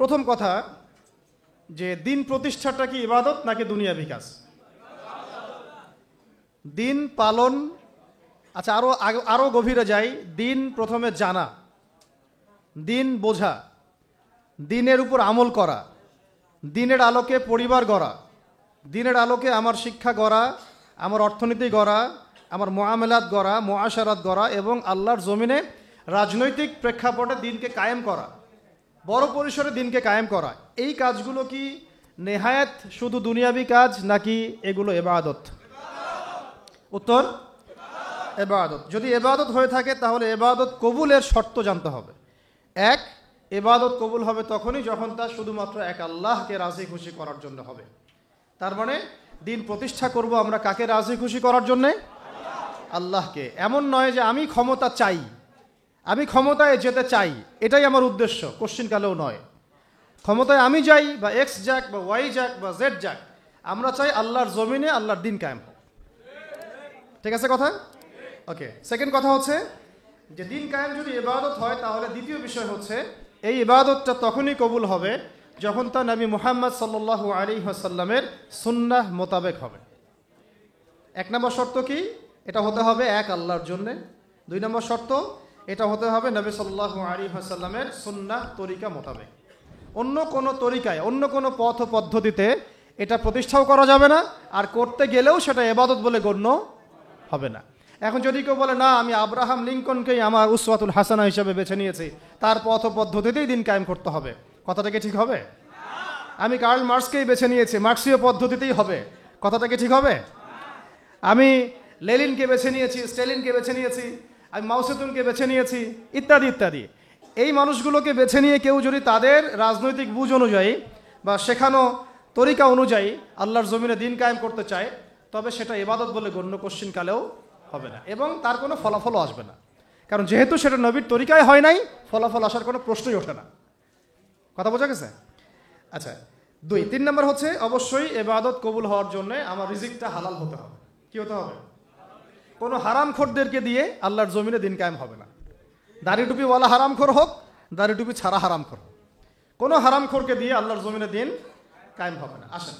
প্রথম কথা যে দিন প্রতিষ্ঠাটা কি ইবাদত নাকি দুনিয়াবি কাজ? দিন পালন, আচ্ছা আরো গভীরে যাই। দিন প্রথমে জানা, দিন বোঝা, দিনের উপর আমল করা, দিনের আলোকে পরিবার গড়া, দিনের আলোকে আমার শিক্ষা গড়া, আমার অর্থনীতি গড়া, আমার মুআমালাত গড়া, মুআশারাত গড়া এবং আল্লাহর জমিনে রাজনৈতিক প্রেক্ষাপটে দিনকে কায়েম করা, বড় পরিসরে দিনকে কায়েম করা, এই কাজগুলো কি নেহায়েত শুধু দুনিয়াবি কাজ নাকি এগুলো ইবাদত? উত্তর ইবাদত। যদি ইবাদত হয়ে থাকে তাহলে ইবাদত কবুলের শর্ত জানতে হবে। এক, ইবাদত কবুল হবে তখনই যখন তা শুধুমাত্র এক আল্লাহকে রাজি খুশি করার জন্য হবে। তার মানে দিন প্রতিষ্ঠা করব আমরা কাকে রাজি খুশি করার জন্যে? আল্লাহকে। এমন নয় যে আমি ক্ষমতা চাই, আমি ক্ষমতায় যেতে চাই, এটাই আমার উদ্দেশ্য, কোশ্চিনকালেও নয়। ক্ষমতায় আমি যাই বা এক্স যাক বা ওয়াই যাক বা জেড যাক, আমরা চাই আল্লাহর জমিনে আল্লাহর দিন কায়েম হোক। ঠিক আছে কথা? ওকে। সেকেন্ড কথা হচ্ছে যে দিন কায়েম যদি ইবাদত হয় তাহলে দ্বিতীয় বিষয় হচ্ছে এই ইবাদতটা তখনই কবুল হবে যখন তা নবী মুহাম্মদ সাল্লাল্লাহু আলাইহি ওয়াসাল্লামের সুন্নাহ মোতাবেক হবে। এক নম্বর শর্ত কি? এটা হতে হবে এক আল্লাহর জন্যে। দুই নম্বর শর্ত, এটা হতে হবে নবী সাল্লাল্লাহু আলাইহি ওয়াসাল্লামের সুন্নাহ তরিকা মোতাবেক। অন্য কোনো তরিকায়, অন্য কোনো পথ পদ্ধতিতে এটা প্রতিষ্ঠাও করা যাবে না, আর করতে গেলেও সেটা ইবাদত বলে গণ্য হবে না। এখন যদি কেউ বলে না আমি আব্রাহাম লিঙ্কনকেই আমার উসওয়াতুল হাসানা হিসেবে বেছে নিয়েছি, তার পথ পদ্ধতিতেই দিন কায়েম করতে হবে, কথাটা কি ঠিক হবে? আমি কার্ল মার্কসকেই বেছে নিয়েছি, মার্কসীয় পদ্ধতিতেই হবে, কথাটা কি ঠিক হবে? আমি লেনিনকে বেছে নিয়েছি, স্ট্যালিনকে বেছে নিয়েছি, আমি মাও সেতুংকে বেছে নিয়েছি, ইত্যাদি ইত্যাদি। এই মানুষগুলোকে বেছে নিয়ে কেউ যদি তাদের রাজনৈতিক বুঝ অনুযায়ী বা শেখানো তরিকা অনুযায়ী আল্লাহর জমিনে দিন কায়েম করতে চায়, তবে সেটা ইবাদত বলে গণ্য কোশ্চিনকালেও হবে না এবং তার কোনো ফলাফলও আসবে না। কারণ যেহেতু সেটা নবীর তরিকায় হয় নাই, ফলাফল আসার কোনো প্রশ্নই ওঠে না। কথা বোঝা গেছে? আচ্ছা, তিন নম্বর হচ্ছে অবশ্যই ইবাদত কবুল হওয়ার জন্য আমার রিজিকটা হালাল হতে হবে। কি হতে হবে? কোনো হারামখোরদেরকে দিয়ে আল্লাহর জমিনে দিন কায়েম হবে না। দাড়ি টুপিওয়ালা হারামখোর হোক, দাড়ি টুপি ছাড়া হারামখোর হোক, কোনো হারামখোরকে দিয়ে আল্লাহর জমিনে দিন কায়েম হবে না। আসেন,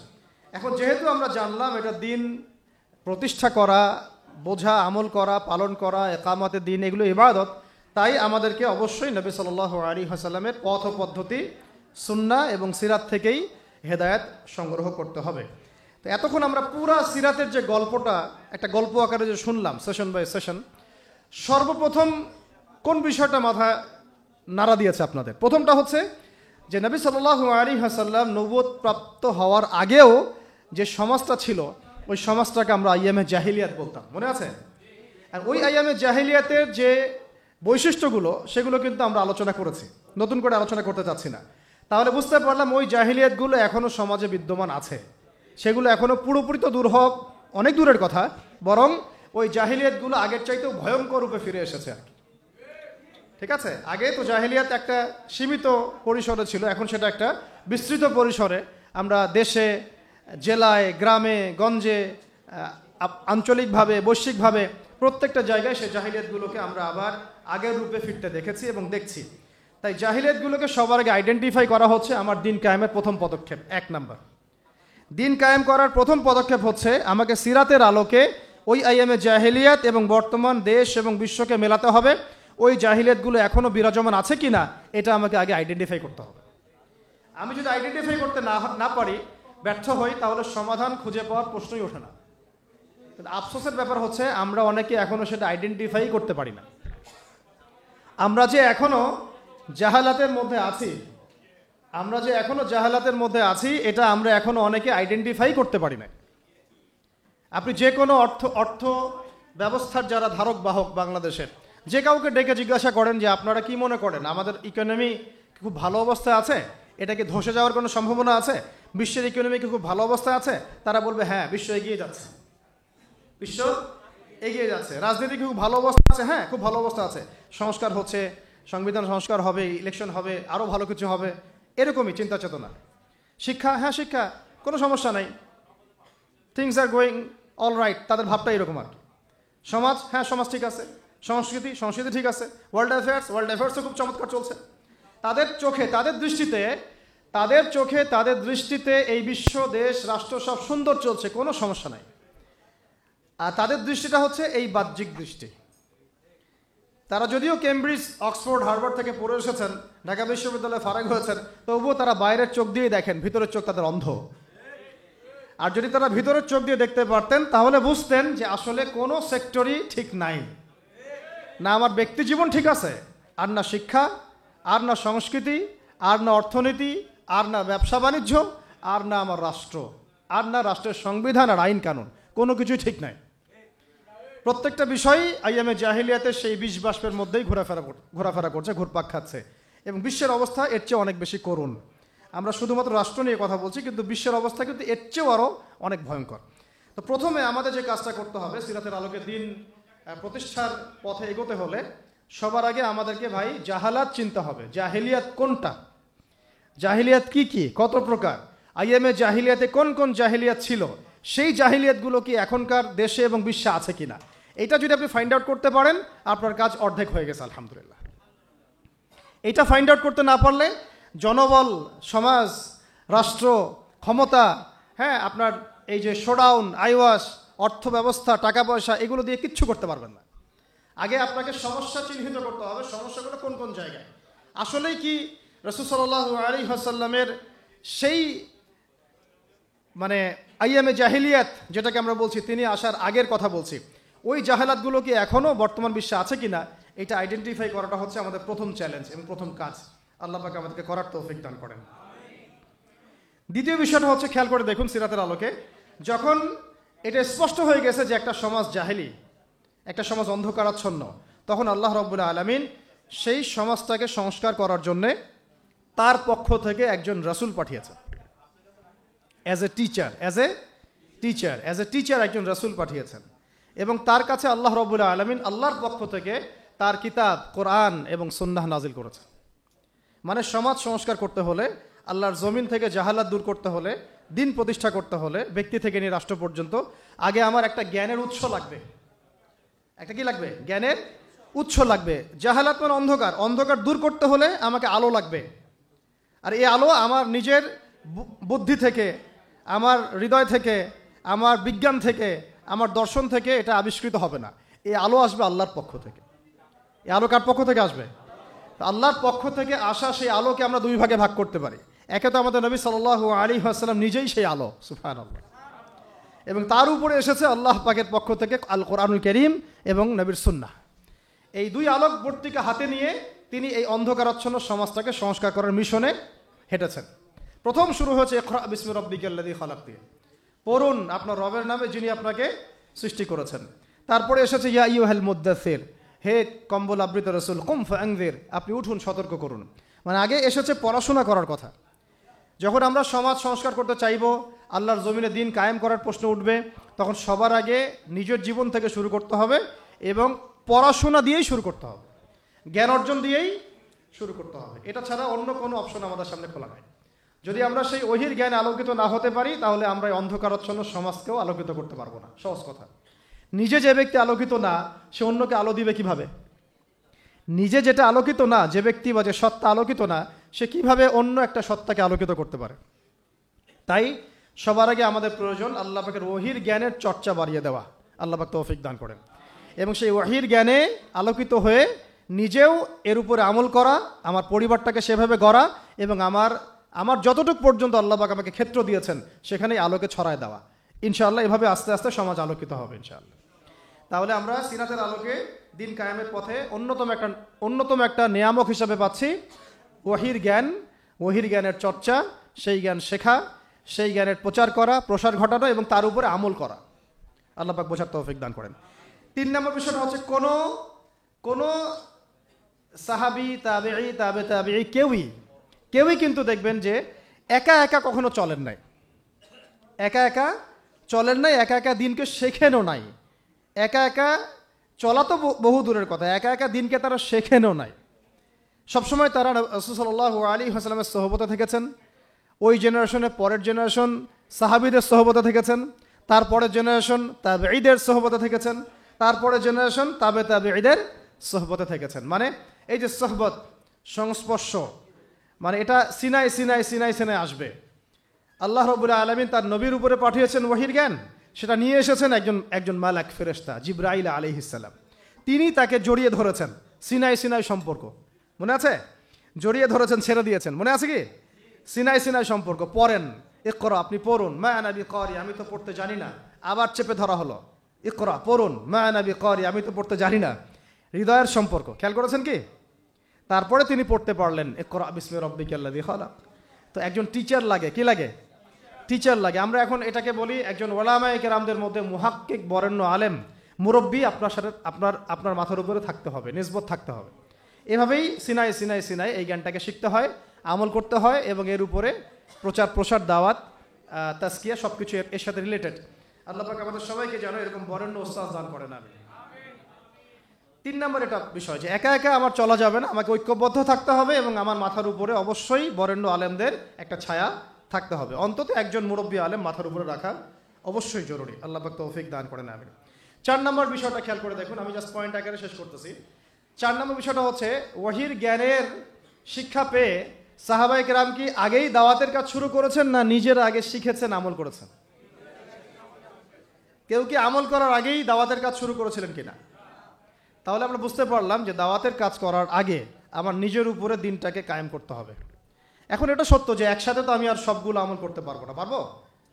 এখন যেহেতু আমরা জানলাম এটা দিন প্রতিষ্ঠা করা, বোঝা, আমল করা, পালন করা, একামতে দিন এগুলো ইবাদত, তাই আমাদেরকে অবশ্যই নবী সাল্লাল্লাহু আলাইহি ওয়াসাল্লামের পথ পদ্ধতি, সুন্নাহ এবং সিরাত থেকেই হেদায়েত সংগ্রহ করতে হবে। তো এতক্ষণ আমরা পুরা সিরাতের যে গল্পটা একটা গল্প আকারে যে শুনলাম সেশন বাই সেশন, সর্বপ্রথম কোন বিষয়টা মাথায় নাড়া দিয়েছে আপনাদের? প্রথমটা হচ্ছে যে নবী সাল্লাল্লাহু আলাইহি ওয়াসাল্লাম নবুয়ত প্রাপ্ত হওয়ার আগেও যে সমাজটা ছিল ওই সমাজটাকে আমরা আইয়ামে জাহিলিয়াত বলতাম, মনে আছে? আর ওই আইয়ামে জাহিলিয়াতের যে বৈশিষ্ট্যগুলো সেগুলো কিন্তু আমরা আলোচনা করেছি, নতুন করে আলোচনা করতে চাচ্ছি না। তাহলে বুঝতে পারলাম ওই জাহিলিয়াতগুলো এখনও সমাজে বিদ্যমান আছে, সেগুলো এখনও পুরোপুরি তো দূর হওয়া অনেক দূরের কথা, বরং ওই জাহিলিয়াতগুলো আগের চাইতেও ভয়ঙ্কর রূপে ফিরে এসেছে আর কি। ঠিক আছে? আগে তো জাহিলিয়াত একটা সীমিত পরিসরে ছিল, এখন সেটা একটা বিস্তৃত পরিসরে আমরা দেশে, জেলায়, গ্রামে, গঞ্জে, আঞ্চলিকভাবে, বৈশ্বিকভাবে প্রত্যেকটা জায়গায় সেই জাহিলিয়াতগুলোকে আমরা আবার আগের রূপে ফিরতে দেখেছি এবং দেখছি। তাই জাহিলিয়াতগুলোকে সবার আগে আইডেন্টিফাই করা হচ্ছে আমার দিন কায়েমের প্রথম পদক্ষেপ। এক নাম্বার, দিন কায়েম করার প্রথম পদক্ষেপ হচ্ছে আমাকে সিরাতের আলোকে ওই আইয়ামে জাহিলিয়াত এবং বর্তমান দেশ এবং বিশ্বকে মেলাতে হবে। ওই জাহিলিয়াতগুলো এখনও বিরাজমান আছে কি না এটা আমাকে আগে আইডেন্টিফাই করতে হবে। আমি যদি আইডেন্টিফাই করতে না পারি, ব্যর্থ হই, তাহলে সমাধান খুঁজে পাওয়ার প্রশ্নই ওঠে না। আফসোসের ব্যাপার হচ্ছে আমরা অনেকে এখনও সেটা আইডেন্টিফাই করতে পারি না। আমরা যে এখনও জাহালাতের মধ্যে আছি, এটা আমরা এখনও অনেকে আইডেন্টিফাই করতে পারি না। আপনি যে কোনো অর্থ ব্যবস্থার যারা ধারক বাহক বাংলাদেশের, যে কাউকে ডেকে জিজ্ঞাসা করেন যে আপনারা কি মনে করেন আমাদের ইকোনমি খুব ভালো অবস্থায় আছে, এটা কি ধসে যাওয়ার কোনো সম্ভাবনা আছে, বিশ্বের ইকোনমি কি খুব ভালো অবস্থায় আছে, তারা বলবে হ্যাঁ বিশ্ব এগিয়ে যাচ্ছে, বিশ্ব এগিয়ে যাচ্ছে। রাজনীতি কি খুব ভালো অবস্থা আছে? হ্যাঁ খুব ভালো অবস্থা আছে। সংস্কার হচ্ছে, সংবিধান সংস্কার হবে, ইলেকশন হবে, আরও ভালো কিছু হবে, এরকমই চিন্তা চেতনা। শিক্ষা, হ্যাঁ শিক্ষা কোনো সমস্যা নাই, things are going all right, তাদের ভাবটা এরকম আর কি। সমাজ, হ্যাঁ সমাজ ঠিক আছে। সংস্কৃতি ঠিক আছে। ওয়ার্ল্ড অ্যাফেয়ার্সও খুব চমৎকার চলছে। তাদের চোখে, তাদের দৃষ্টিতে তাদের চোখে, তাদের দৃষ্টিতে এই বিশ্ব, দেশ, রাষ্ট্র সব সুন্দর চলছে, কোনো সমস্যা নাই। আর তাদের দৃষ্টিটা হচ্ছে এই বাহ্যিক দৃষ্টি। তারা যদিও কেমব্রিজ, অক্সফোর্ড, হার্ভার্ড থেকে পড়ে এসেছেন, ঢাকা বিশ্ববিদ্যালয়ে ফারাক হয়েছেন, তবুও তারা বাইরের চোখ দিয়েই দেখেন, ভিতরের চোখ তাদের অন্ধ। আর যদি তারা ভিতরের চোখ দিয়ে দেখতে পারতেন তাহলে বুঝতেন যে আসলে কোনো সেক্টরই ঠিক নাই। না আমার ব্যক্তি জীবন ঠিক আছে, আর না শিক্ষা, আর না সংস্কৃতি, আর না অর্থনীতি, আর না ব্যবসা বাণিজ্য, আর না আমার রাষ্ট্র, আর না রাষ্ট্রের সংবিধান আর আইন কানুন, কোনো কিছুই ঠিক নাই। প্রত্যেকটা বিষয়ই আইয়ামে জাহিলিয়াতের সেই বিষ বাষ্পের মধ্যেই ঘোরাফেরা করছে, ঘুরপাক খাচ্ছে। এবং বিশ্বের অবস্থা এর চেয়ে অনেক বেশি করুণ। আমরা শুধুমাত্র রাষ্ট্র নিয়ে কথা বলছি, কিন্তু বিশ্বের অবস্থা কিন্তু এর চেয়েও আরও অনেক ভয়ঙ্কর। তো প্রথমে আমাদের যে কাজটা করতে হবে, সিরাতের আলোকে দিন প্রতিষ্ঠার পথে এগোতে হলে সবার আগে আমাদেরকে ভাই জাহালাত চিনতে হবে। জাহিলিয়াত কোনটা, জাহিলিয়াত কি কি, কত প্রকার, আইএমএ জাহিলিয়াতে কোন কোন জাহিলিয়াত ছিল, সেই জাহিলিয়াতগুলো কি এখনকার দেশে এবং বিশ্বে আছে কিনা, এটা যদি আপনি ফাইন্ড আউট করতে পারেন আপনার কাজ অর্ধেক হয়ে গেছে আলহামদুলিল্লাহ। এটা ফাইন্ড আউট করতে না পারলে জনবল, সমাজ, রাষ্ট্র, ক্ষমতা, হ্যাঁ আপনার এই যে শোডাউন, আইওয়াস, অর্থ ব্যবস্থা, টাকা পয়সা, এগুলো দিয়ে কিচ্ছু করতে পারবেন না। আগে আপনাকে সমস্যা চিহ্নিত করতে হবে, সমস্যাগুলো কোন কোন জায়গায়। আসলেই কি রাসূল সাল্লাল্লাহু আলাইহি ওয়াসাল্লামের সেই মানে আইয়ামে জাহিলিয়াত যেটাকে আমরা বলছি, তিনি আসার আগের কথা বলছি, ওই জাহালাতগুলো কি এখনও বর্তমান বিশ্বে আছে কিনা, এটা আইডেন্টিফাই করাটা হচ্ছে আমাদের প্রথম চ্যালেঞ্জ এবং প্রথম কাজ। আল্লাহ পাক আমাদেরকে করার তৌফিক দান করেন। দ্বিতীয় বিষয়টা হচ্ছে, খেয়াল করে দেখুন সিরাতের আলোকে, যখন এটা স্পষ্ট হয়ে গেছে যে একটা সমাজ জাহেলি, একটা সমাজ অন্ধকারাচ্ছন্ন, তখন আল্লাহ রাব্বুল আলামিন সেই সমাজটাকে সংস্কার করার জন্যে তার পক্ষ থেকে একজন রাসূল পাঠিয়েছেন। অ্যাজ এ টিচার একজন রাসূল পাঠিয়েছেন, এবং তার কাছে আল্লাহ রাব্বুল আলামিন আল্লাহর পক্ষ থেকে তার কিতাব কোরআন এবং সুন্নাহ নাজিল করেছেন। মানে সমাজ সংস্কার করতে হলে, আল্লাহর জমিন থেকে জাহালাত দূর করতে হলে, দিন প্রতিষ্ঠা করতে হলে, ব্যক্তি থেকে নিয়ে রাষ্ট্র পর্যন্ত, আগে আমার একটা জ্ঞানের উৎস লাগবে। একটা কি লাগবে? জ্ঞানের উৎস লাগবে। জাহালাত মানে অন্ধকার, অন্ধকার দূর করতে হলে আমাকে আলো লাগবে। আর এই আলো আমার নিজের বুদ্ধি থেকে, আমার হৃদয় থেকে, আমার বিজ্ঞান থেকে, আমার দর্শন থেকে এটা আবিষ্কৃত হবে না। এই আলো আসবে আল্লাহর পক্ষ থেকে। এই আলো কার পক্ষ থেকে আসবে? আল্লাহর পক্ষ থেকে আসা সেই আলোকে আমরা দুই ভাগে ভাগ করতে পারি। একে তো আমাদের নবী সাল্লাল্লাহু আলাইহি ওয়াসাল্লাম নিজেই সেই আলো, সুবহানাল্লাহ, এবং তার উপরে এসেছে আল্লাহ পাকের পক্ষ থেকে আল কোরআনুল কারীম এবং নবীর সুন্নাহ। এই দুই আলোকবর্তিকা হাতে নিয়ে তিনি এই অন্ধকারাচ্ছন্ন সমাজটাকে সংস্কার করার মিশনে হেঁটেছেন। প্রথম শুরু হয়েছে ইকরা বিসমি রাব্বিকাল্লাযী খালাক দিয়ে, পড়ুন আপনার রবের নামে যিনি আপনাকে সৃষ্টি করেছেন। তারপরে এসেছে ইয়া আইয়ুহাল মুদ্দাসসির, হে কম্বল আবৃত রাসূল, কুম ফাআনযির, আপনি উঠুন সতর্ক করুন। মানে আগে এসেছে পড়াশোনা করার কথা। যখন আমরা সমাজ সংস্কার করতে চাইব, আল্লাহর জমিনে দিন কায়েম করার প্রশ্ন উঠবে, তখন সবার আগে নিজের জীবন থেকে শুরু করতে হবে এবং পড়াশোনা দিয়েই শুরু করতে হবে, জ্ঞান অর্জন দিয়েই শুরু করতে হবে। এটা ছাড়া অন্য কোনো অপশন আমাদের সামনে খোলা নাই। যদি আমরা সেই ওহির জ্ঞানে আলোকিত না হতে পারি, তাহলে আমরা এই অন্ধকারাচ্ছন্ন সমাজকেও আলোকিত করতে পারবো না। সহজ কথা। নিজে যে ব্যক্তি আলোকিত না, সে অন্যকে আলো দিবে কিভাবে? নিজে যেটা আলোকিত না, যে ব্যক্তি বা যে সত্তা আলোকিত না, সে কিভাবে অন্য একটা সত্তাকে আলোকিত করতে পারে? তাই সবার আগে আমাদের প্রয়োজন আল্লাহ পাকের ওহির জ্ঞানের চর্চা বাড়িয়ে দেওয়া। আল্লাহ পাক তৌফিক দান করেন। এবং সেই ওহির জ্ঞানে আলোকিত হয়ে নিজেও এর উপরে আমল করা, আমার পরিবারটাকে সেভাবে গড়া, এবং আমার যতটুকু পর্যন্ত আল্লাহ পাক আমাকে ক্ষেত্র দিয়েছেন সেখানেই আলোকে ছড়ায় দেওয়া। ইনশাআল্লাহ এভাবে আস্তে আস্তে সমাজ আলোকিত হবে ইনশাআল্লাহ। তাহলে আমরা সিরাতের আলোকে দিন কায়েমের পথে অন্যতম একটা নিয়ামক হিসাবে পাচ্ছি ওহির জ্ঞান, ওহির জ্ঞানের চর্চা, সেই জ্ঞান শেখা, সেই জ্ঞানের প্রচার করা, প্রসার ঘটানো এবং তার উপরে আমল করা। আল্লাহ পাক বোঝার তৌফিক দান করেন। 3 নম্বর বিষয়টা হচ্ছে কোন সাহাবী, তাবেঈ, তাবে তাবেঈ কেউই কিন্তু দেখবেন যে একা একা কখনো চলেন নাই, একা একা দিনকে শেখেনও নাই। একা একা চলা তো বহু দূরের কথা, একা একা দিনকে তারা শেখেনও নাই। সবসময় তারা রাসূল সাল্লাল্লাহু আলাইহি ওয়াসাল্লামের সোহবতে থেকেছেন, ওই জেনারেশনের পরের জেনারেশন সাহাবীদের সোহবতে থেকেছেন, তারপরের জেনারেশন তাবেঈদের সোহবতে থেকেছেন, তারপরের জেনারেশন তাবেঈদের সোহবতে থেকেছেন। মানে এই যে সোহবত, সংস্পর্শ, মানে এটা সিনাই সিনাই সিনাই সিনাই আসবে। আল্লাহ রাব্বুল আলামিন তার নবীর উপরে পাঠিয়েছেন ওহীর জ্ঞান, সেটা নিয়ে এসেছেন একজন মালাক ফেরেশতা জিবরাইল আলাইহিস সালাম। তিনি তাকে জড়িয়ে ধরেছেন, সিনাই সিনাই সম্পর্ক মনে আছে? জড়িয়ে ধরেছেন, ছেড়ে দিয়েছেন, মনে আছে কি? সিনাই সিনাই সম্পর্ক। পড়েন, ইকরা, আপনি পড়ুন, মা আনা বিকারি, আমি তো পড়তে জানি না। আবার চেপে ধরা হলো, ইকরা, পড়ুন, মা আনা বিকারি, আমি তো পড়তে জানি না। হৃদয়ের সম্পর্ক খেয়াল করেছেন কি? তারপরে তিনি পড়তে পারলেন, ইকরা বিসমি রাব্বিকাল্লাযী খালাক। তো একজন টিচার লাগে, কি লাগে? টিচার লাগে। আমরা এখন এটাকে বলি একজন ওলামায়ে কেরামদের মধ্যে মুহাক্কিক, বরেণ্য আলেম, মুরব্বী আপনার সাথে আপনার মাথার উপরে থাকতে হবে, নিসবত থাকতে হবে। এভাবেই সিনাই সিনাই সিনাই এই জ্ঞানটাকে শিখতে হয়, আমল করতে হয়, এবং এর উপরে প্রচার প্রসার, দাওয়াত, তাজকিয়া সব কিছু এর সাথে রিলেটেড। আল্লাহ পাক আমাদের সবাইকে যেন এরকম বরেণ্য ওস্তাদ দান করেন। আমি 3 নম্বর এটা বিষয় যে একা একা আমার চলা যাবে না, আমাকে ঐক্যবদ্ধ থাকতে হবে এবং আমার মাথার উপরে অবশ্যই বরেণ্য আলেমদের একটা ছায়া থাকতে হবে। অন্তত একজন মুরব্বী আলেম মাথার উপরে রাখা অবশ্যই জরুরি। আল্লাহ পাক তৌফিক দান করেন। আমি 4 নম্বর বিষয়টা খেয়াল করে দেখুন, আমি জাস্ট পয়েন্ট আকারে শেষ করতেছি। 4 নম্বর বিষয়টা হচ্ছে ওহীর জ্ঞানের শিক্ষা পেয়ে সাহাবায়ে কেরাম কি আগেই দাওয়াতের কাজ শুরু করেছেন, না নিজেরা আগে শিখেছেন, আমল করেছেন? কেউ কি আমল করার আগেই দাওয়াতের কাজ শুরু করেছিলেন কিনা? তাহলে আমরা বুঝতে পারলাম যে দাওয়াতের কাজ করার আগে আমার নিজের উপরে দিনটাকে কায়েম করতে হবে। এখন এটা সত্য যে একসাথে তো আমি আর সবগুলো আমল করতে পারবো না।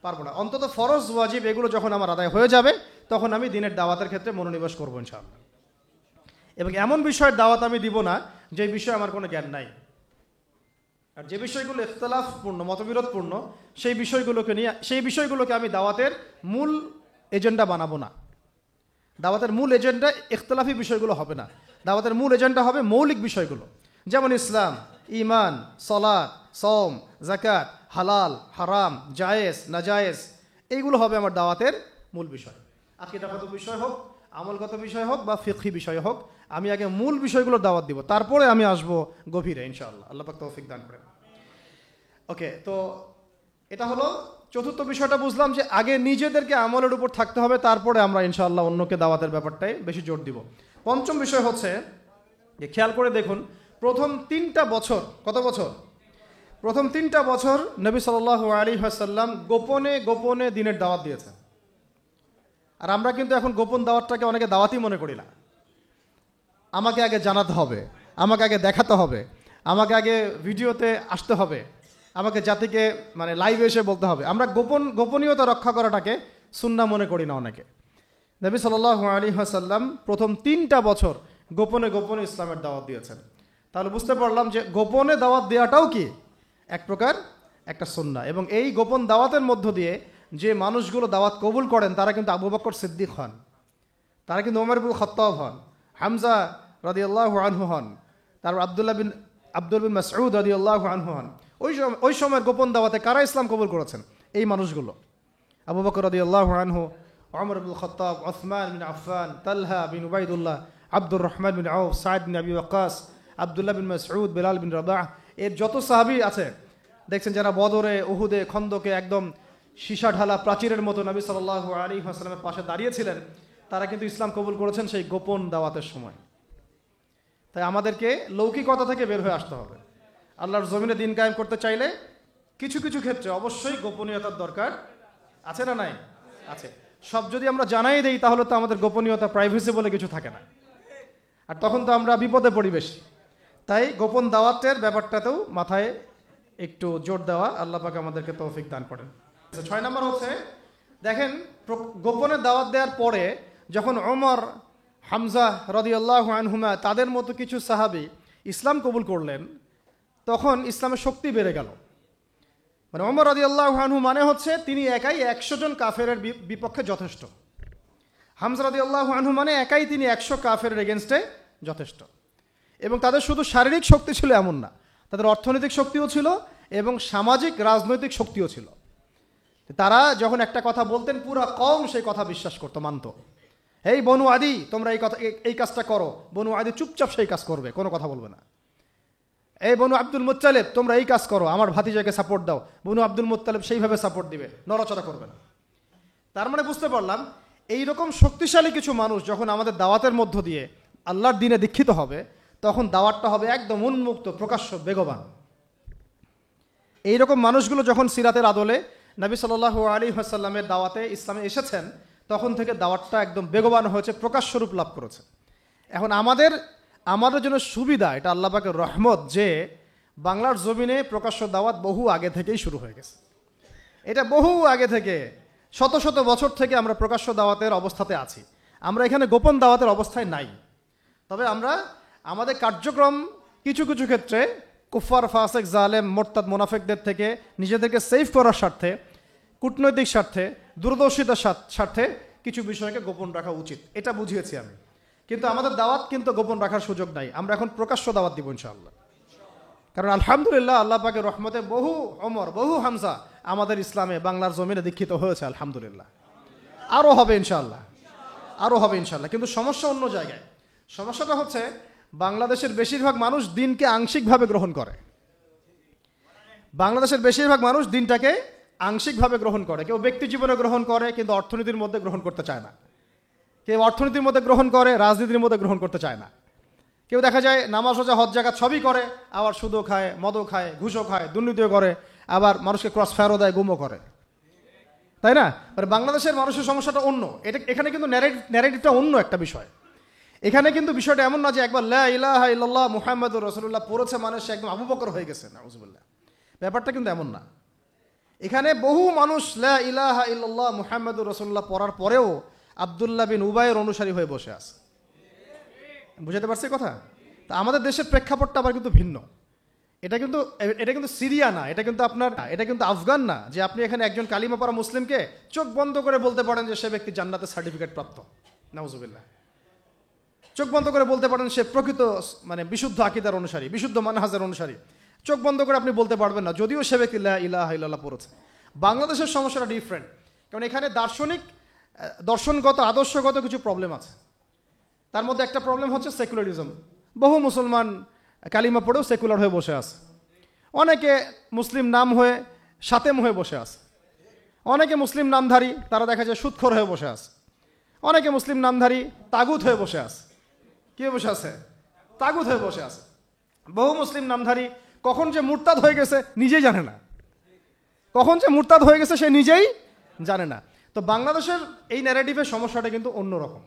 পারবো না। অন্তত ফরজ, ওয়াজিব এগুলো যখন আমার আদায় হয়ে যাবে তখন আমি দিনের দাওয়াতের ক্ষেত্রে মনোনিবেশ করবো ইনশাআল্লাহ। এবং এমন বিষয়ের দাওয়াত আমি দিব না যে বিষয়ে আমার কোনো জ্ঞান নাই। আর যে বিষয়গুলো ইখতিলাফপূর্ণ, মতবিরোধপূর্ণ, সেই বিষয়গুলোকে আমি দাওয়াতের মূল এজেন্ডা বানাবো না। দাওয়াতের মূল এজেন্ডা ইখতিলাফি বিষয়গুলো হবে না। দাওয়াতের মূল এজেন্ডা হবে মৌলিক বিষয়গুলো, যেমন ইসলাম, ঈমান, সালাত, সওম, যাকাত, হালাল, হারাম, জায়েজ, নাজায়েজ, এইগুলো হবে আমার দাওয়াতের মূল বিষয়। আকীদাগত বিষয় হোক, আমলগত বিষয় হোক, বা ফিকহি বিষয় হোক, আমি আগে মূল বিষয়গুলোর দাওয়াত দিব, তারপরে আমি আসবো গভীরে ইনশাআল্লাহ। আল্লাহ পাক তৌফিক দান করেন। ওকে, তো এটা হলো চতুর্থ বিষয়টা। বুঝলাম যে আগে নিজেদেরকে আমলের উপর থাকতে হবে, তারপরে আমরা ইনশাআল্লাহ অন্যকে দাওয়াতের ব্যাপারটাই বেশি জোর দিব। পঞ্চম বিষয় হচ্ছে যে খেয়াল করে দেখুন, প্রথম 3টা বছর, কত বছর? প্রথম 3টা বছর নবী সাল্লাল্লাহু আলাইহি ওয়াসাল্লাম গোপনে গোপনে দিনের দাওয়াত দিয়েছেন। আর আমরা কিন্তু এখন গোপন দাওয়াতটাকে অনেকে দাওয়াতই মনে করি না। আমাকে আগে জানাতে হবে, আমাকে আগে দেখাতে হবে, আমাকে আগে ভিডিওতে আসতে হবে, আমাকে জাতিকে মানে লাইভে এসে বলতে হবে। আমরা গোপনীয়তা রক্ষা করাটাকে সুন্নাহ মনে করি না অনেকে। নবী সাল্লাল্লাহু আলাইহি ওয়াসাল্লাম প্রথম 3টা বছর গোপনে গোপনে ইসলামের দাওয়াত দিয়েছেন। তাহলে বুঝতে পারলাম যে গোপনে দাওয়াত দেওয়াটাও কি এক প্রকার একটা সুন্নাহ। এবং এই গোপন দাওয়াতের মধ্য দিয়ে যে মানুষগুলো দাওয়াত কবুল করেন তারা কিন্তু আবু বকর সিদ্দিক হন, তারা কিন্তু ওমর ইবনুল খাত্তাব হন, হামজা রাদিয়াল্লাহু আনহু হন, তারপর আব্দুল বিন মাসউদ রাদিয়াল্লাহু আনহু হন। ওই সময়ের গোপন দাওয়াতে কারা ইসলাম কবুল করেছেন? এই মানুষগুলো, আবু বকর রাদিয়াল্লাহু আনহু, ওমর ইবনুল খাত্তাব, উসমান বিন আফফান, তালহা বিন উবাইদুল্লাহ, আব্দুর রহমান বিন আউফ, সাঈদ বিন আবি ওয়াক্কাস, আব্দুল্লাহ বিন মাসউদ, বেলাল বিন রাবাহ, এর যত সাহাবী আছে দেখছেন যারা বদরে, উহুদে, খন্দকে একদম সীসা ঢালা প্রাচীরের মতো নবী সাল্লাল্লাহু আলাইহি ওয়াসাল্লামের পাশে দাঁড়িয়েছিলেন, তারা কিন্তু ইসলাম কবুল করেছেন সেই গোপন দাওয়াতের সময়। তাই আমাদেরকে লৌকিকতা থেকে বের হয়ে আসতে হবে। আল্লাহর জমিনে দিন কায়েম করতে চাইলে কিছু কিছু ক্ষেত্রে অবশ্যই গোপনীয়তার দরকার আছে না নাই? আছে। সব যদি আমরা জানাই দেই তাহলে তো আমাদের গোপনীয়তা, প্রাইভেসি বলে কিছু থাকে না, আর তখন তো আমরা বিপদে পড়ি বেশি। তাই গোপন দাওয়াতের ব্যাপারটাতেও মাথায় একটু জোর দেওয়া, আল্লাহ পাক আমাদেরকে তৌফিক দান করেন। 6 নম্বর হচ্ছে দেখেন, গোপনে দাওয়াত দেওয়ার পরে যখন ওমর, হামজা রাদিয়াল্লাহু আনহুমা তাদের মতো কিছু সাহাবী ইসলাম কবুল করলেন, তখন ইসলামের শক্তি বেড়ে গেল। মানে ওমর রাদিয়াল্লাহু আনহু মানে হচ্ছে তিনি একাই 100 জন কাফেরের বিপক্ষে যথেষ্ট। হামজা রাদিয়াল্লাহু আনহু মানে একাই তিনি 100 কাফেরের এগেনস্টে যথেষ্ট। এবং তাদের শুধু শারীরিক শক্তি ছিল এমন না, তাদের অর্থনৈতিক শক্তিও ছিল এবং সামাজিক রাজনৈতিক শক্তিও ছিল। তারা যখন একটা কথা বলতেন পুরো কওম সেই কথা বিশ্বাস করতো, মানত। এই বনু আদি তোমরা এই কাজটা করো, বনু আদি চুপচাপ সেই কাজ করবে, কোনো কথা বলবে না। এই বনু আব্দুল মুত্তালিব তোমরা এই কাজ করো, আমার ভাতিজাকে সাপোর্ট দাও, বনু আব্দুল মুত্তালিব সেইভাবে সাপোর্ট দিবে, নড়াচড়া করবে না। তার মানে বুঝতে পারলাম এইরকম শক্তিশালী কিছু মানুষ যখন আমাদের দাওয়াতের মধ্য দিয়ে আল্লাহর দ্বীনে দীক্ষিত হবে, তখন দাওয়াতটা হবে একদম উন্মুক্ত, প্রকাশ্য, বেগবান। এইরকম মানুষগুলো যখন সিরাতের আদলে নবী সাল্লাল্লাহু আলাইহি ওয়াসাল্লামের দাওয়াতে ইসলামে এসেছেন, তখন থেকে দাওয়াতটা একদম বেগবান হয়েছে, প্রকাশ্য রূপ লাভ করেছে। এখন আমাদের জন্য সুবিধা, এটা আল্লাহ পাকের রহমত, যে বাংলার জমিনে প্রকাশ্য দাওয়াত বহু আগে থেকেই শুরু হয়ে গেছে। এটা বহু আগে থেকে, শত শত বছর থেকে আমরা প্রকাশ্য দাওয়াতের অবস্থাতে আছি। আমরা এখানে গোপন দাওয়াতের অবস্থায় নাই। তবে আমরা আমাদের কার্যক্রম কিছু কিছু ক্ষেত্রে কুফার, ফাসেক, জালেম, মোরতাদ, মোনাফেকদের থেকে নিজেদেরকে সেভ করার স্বার্থে, কূটনৈতিক স্বার্থে, দূরদর্শিতার স্বার্থে কিছু বিষয়কে গোপন রাখা উচিত, এটা বুঝিয়েছি আমি। কিন্তু আমাদের দাওয়াত কিন্তু গোপন রাখার সুযোগ নাই। আমরা এখন প্রকাশ্য দাওয়াত দিব ইনশাআল্লাহ। কারণ আলহামদুলিল্লাহ আল্লাহ পাকের রহমতে বহু ওমর, বহু হামজা আমাদের ইসলামে বাংলার জমিনে দীক্ষিত হয়েছে আলহামদুলিল্লাহ। আরও হবে ইনশাআল্লাহ, আরও হবে ইনশাআল্লাহ। কিন্তু সমস্যা অন্য জায়গায়। সমস্যাটা হচ্ছে বাংলাদেশের বেশিরভাগ মানুষ দিনকে আংশিকভাবে গ্রহণ করে। বাংলাদেশের বেশিরভাগ মানুষ দিনটাকে আংশিকভাবে গ্রহণ করে। কেউ ব্যক্তি জীবনে গ্রহণ করে কিন্তু অর্থনীতির মধ্যে গ্রহণ করতে চায় না। কেউ অর্থনীতির মধ্যে গ্রহণ করে, রাজনীতির মধ্যে গ্রহণ করতে চায় না। কেউ দেখা যায় নামাজ, রোজা, হজ, যাকাত সবই করে, আবার সুদও খায়, মদও খায়, ঘুষও খায়, দুর্নীতিও করে, আবার মানুষকে ক্রস ফায়ারও দেয়, গুমও করে, তাই না? বাংলাদেশের মানুষের সমস্যাটা অন্য। এখানে কিন্তু ন্যারেটিভটা অন্য একটা বিষয়। এখানে কিন্তু বিষয়টা এমন না যে একবার লা ইলাহা ইল্লাল্লাহ মুহাম্মাদুর রাসূলুল্লাহ পড়েছে মানে সে একদম আবু বকর হয়ে গেছে, নাউযুবিল্লাহ। ব্যাপারটা কিন্তু এমন না। এখানে বহু মানুষ লা ইলাহা ইল্লাল্লাহ মুহাম্মাদুর রাসূলুল্লাহ পড়ার পরেও আব্দুল্লাহ বিন উবাইয়ের অনুসারী হয়ে বসে আছে। বুঝাতে পারছি কথা? তা আমাদের দেশের প্রেক্ষাপটটা আবার কিন্তু ভিন্ন। এটা কিন্তু সিরিয়া না, এটা কিন্তু আফগান না, যে আপনি এখানে একজন কালিমা পড়া মুসলিমকে চোখ বন্ধ করে বলতে পারেন যে সে ব্যক্তি জান্নাতের সার্টিফিকেট প্রাপ্ত, নাউযুবিল্লাহ। চোখ বন্ধ করে বলতে পারেন সে প্রকৃত মানে বিশুদ্ধ আকীদার অনুসারী, বিশুদ্ধ মানহাজের অনুসারী। চোখ বন্ধ করে আপনি বলতে পারবেন না, যদিও সে ব্যক্তি লা ইলাহা ইল্লাল্লাহ পড়েছে। বাংলাদেশের সমস্যাটা ডিফারেন্ট, কারণ এখানে দর্শনগত, আদর্শগত কিছু প্রবলেম আছে। তার মধ্যে একটা প্রবলেম হচ্ছে সেকুলারিজম। বহু মুসলমান কালিমা পড়েও সেকুলার হয়ে বসে আছে। অনেকে মুসলিম নাম হয়ে সাতেম হয়ে বসে আছে। অনেকে মুসলিম নামধারী, তারা দেখা যায় সুদখোর হয়ে বসে আছে। অনেকে মুসলিম নামধারী তাগুত হয়ে বসে আছে। কে বসে আছে? তাগুত হয়ে বসে আছে। বহু মুসলিম নামধারী কখন যে মুরতাদ হয়ে গেছে নিজেই জানে না। কখন যে মুরতাদ হয়ে গেছে সে নিজেই জানে না। তো বাংলাদেশের এই ন্যারেটিভের সমস্যাটা কিন্তু অন্যরকম।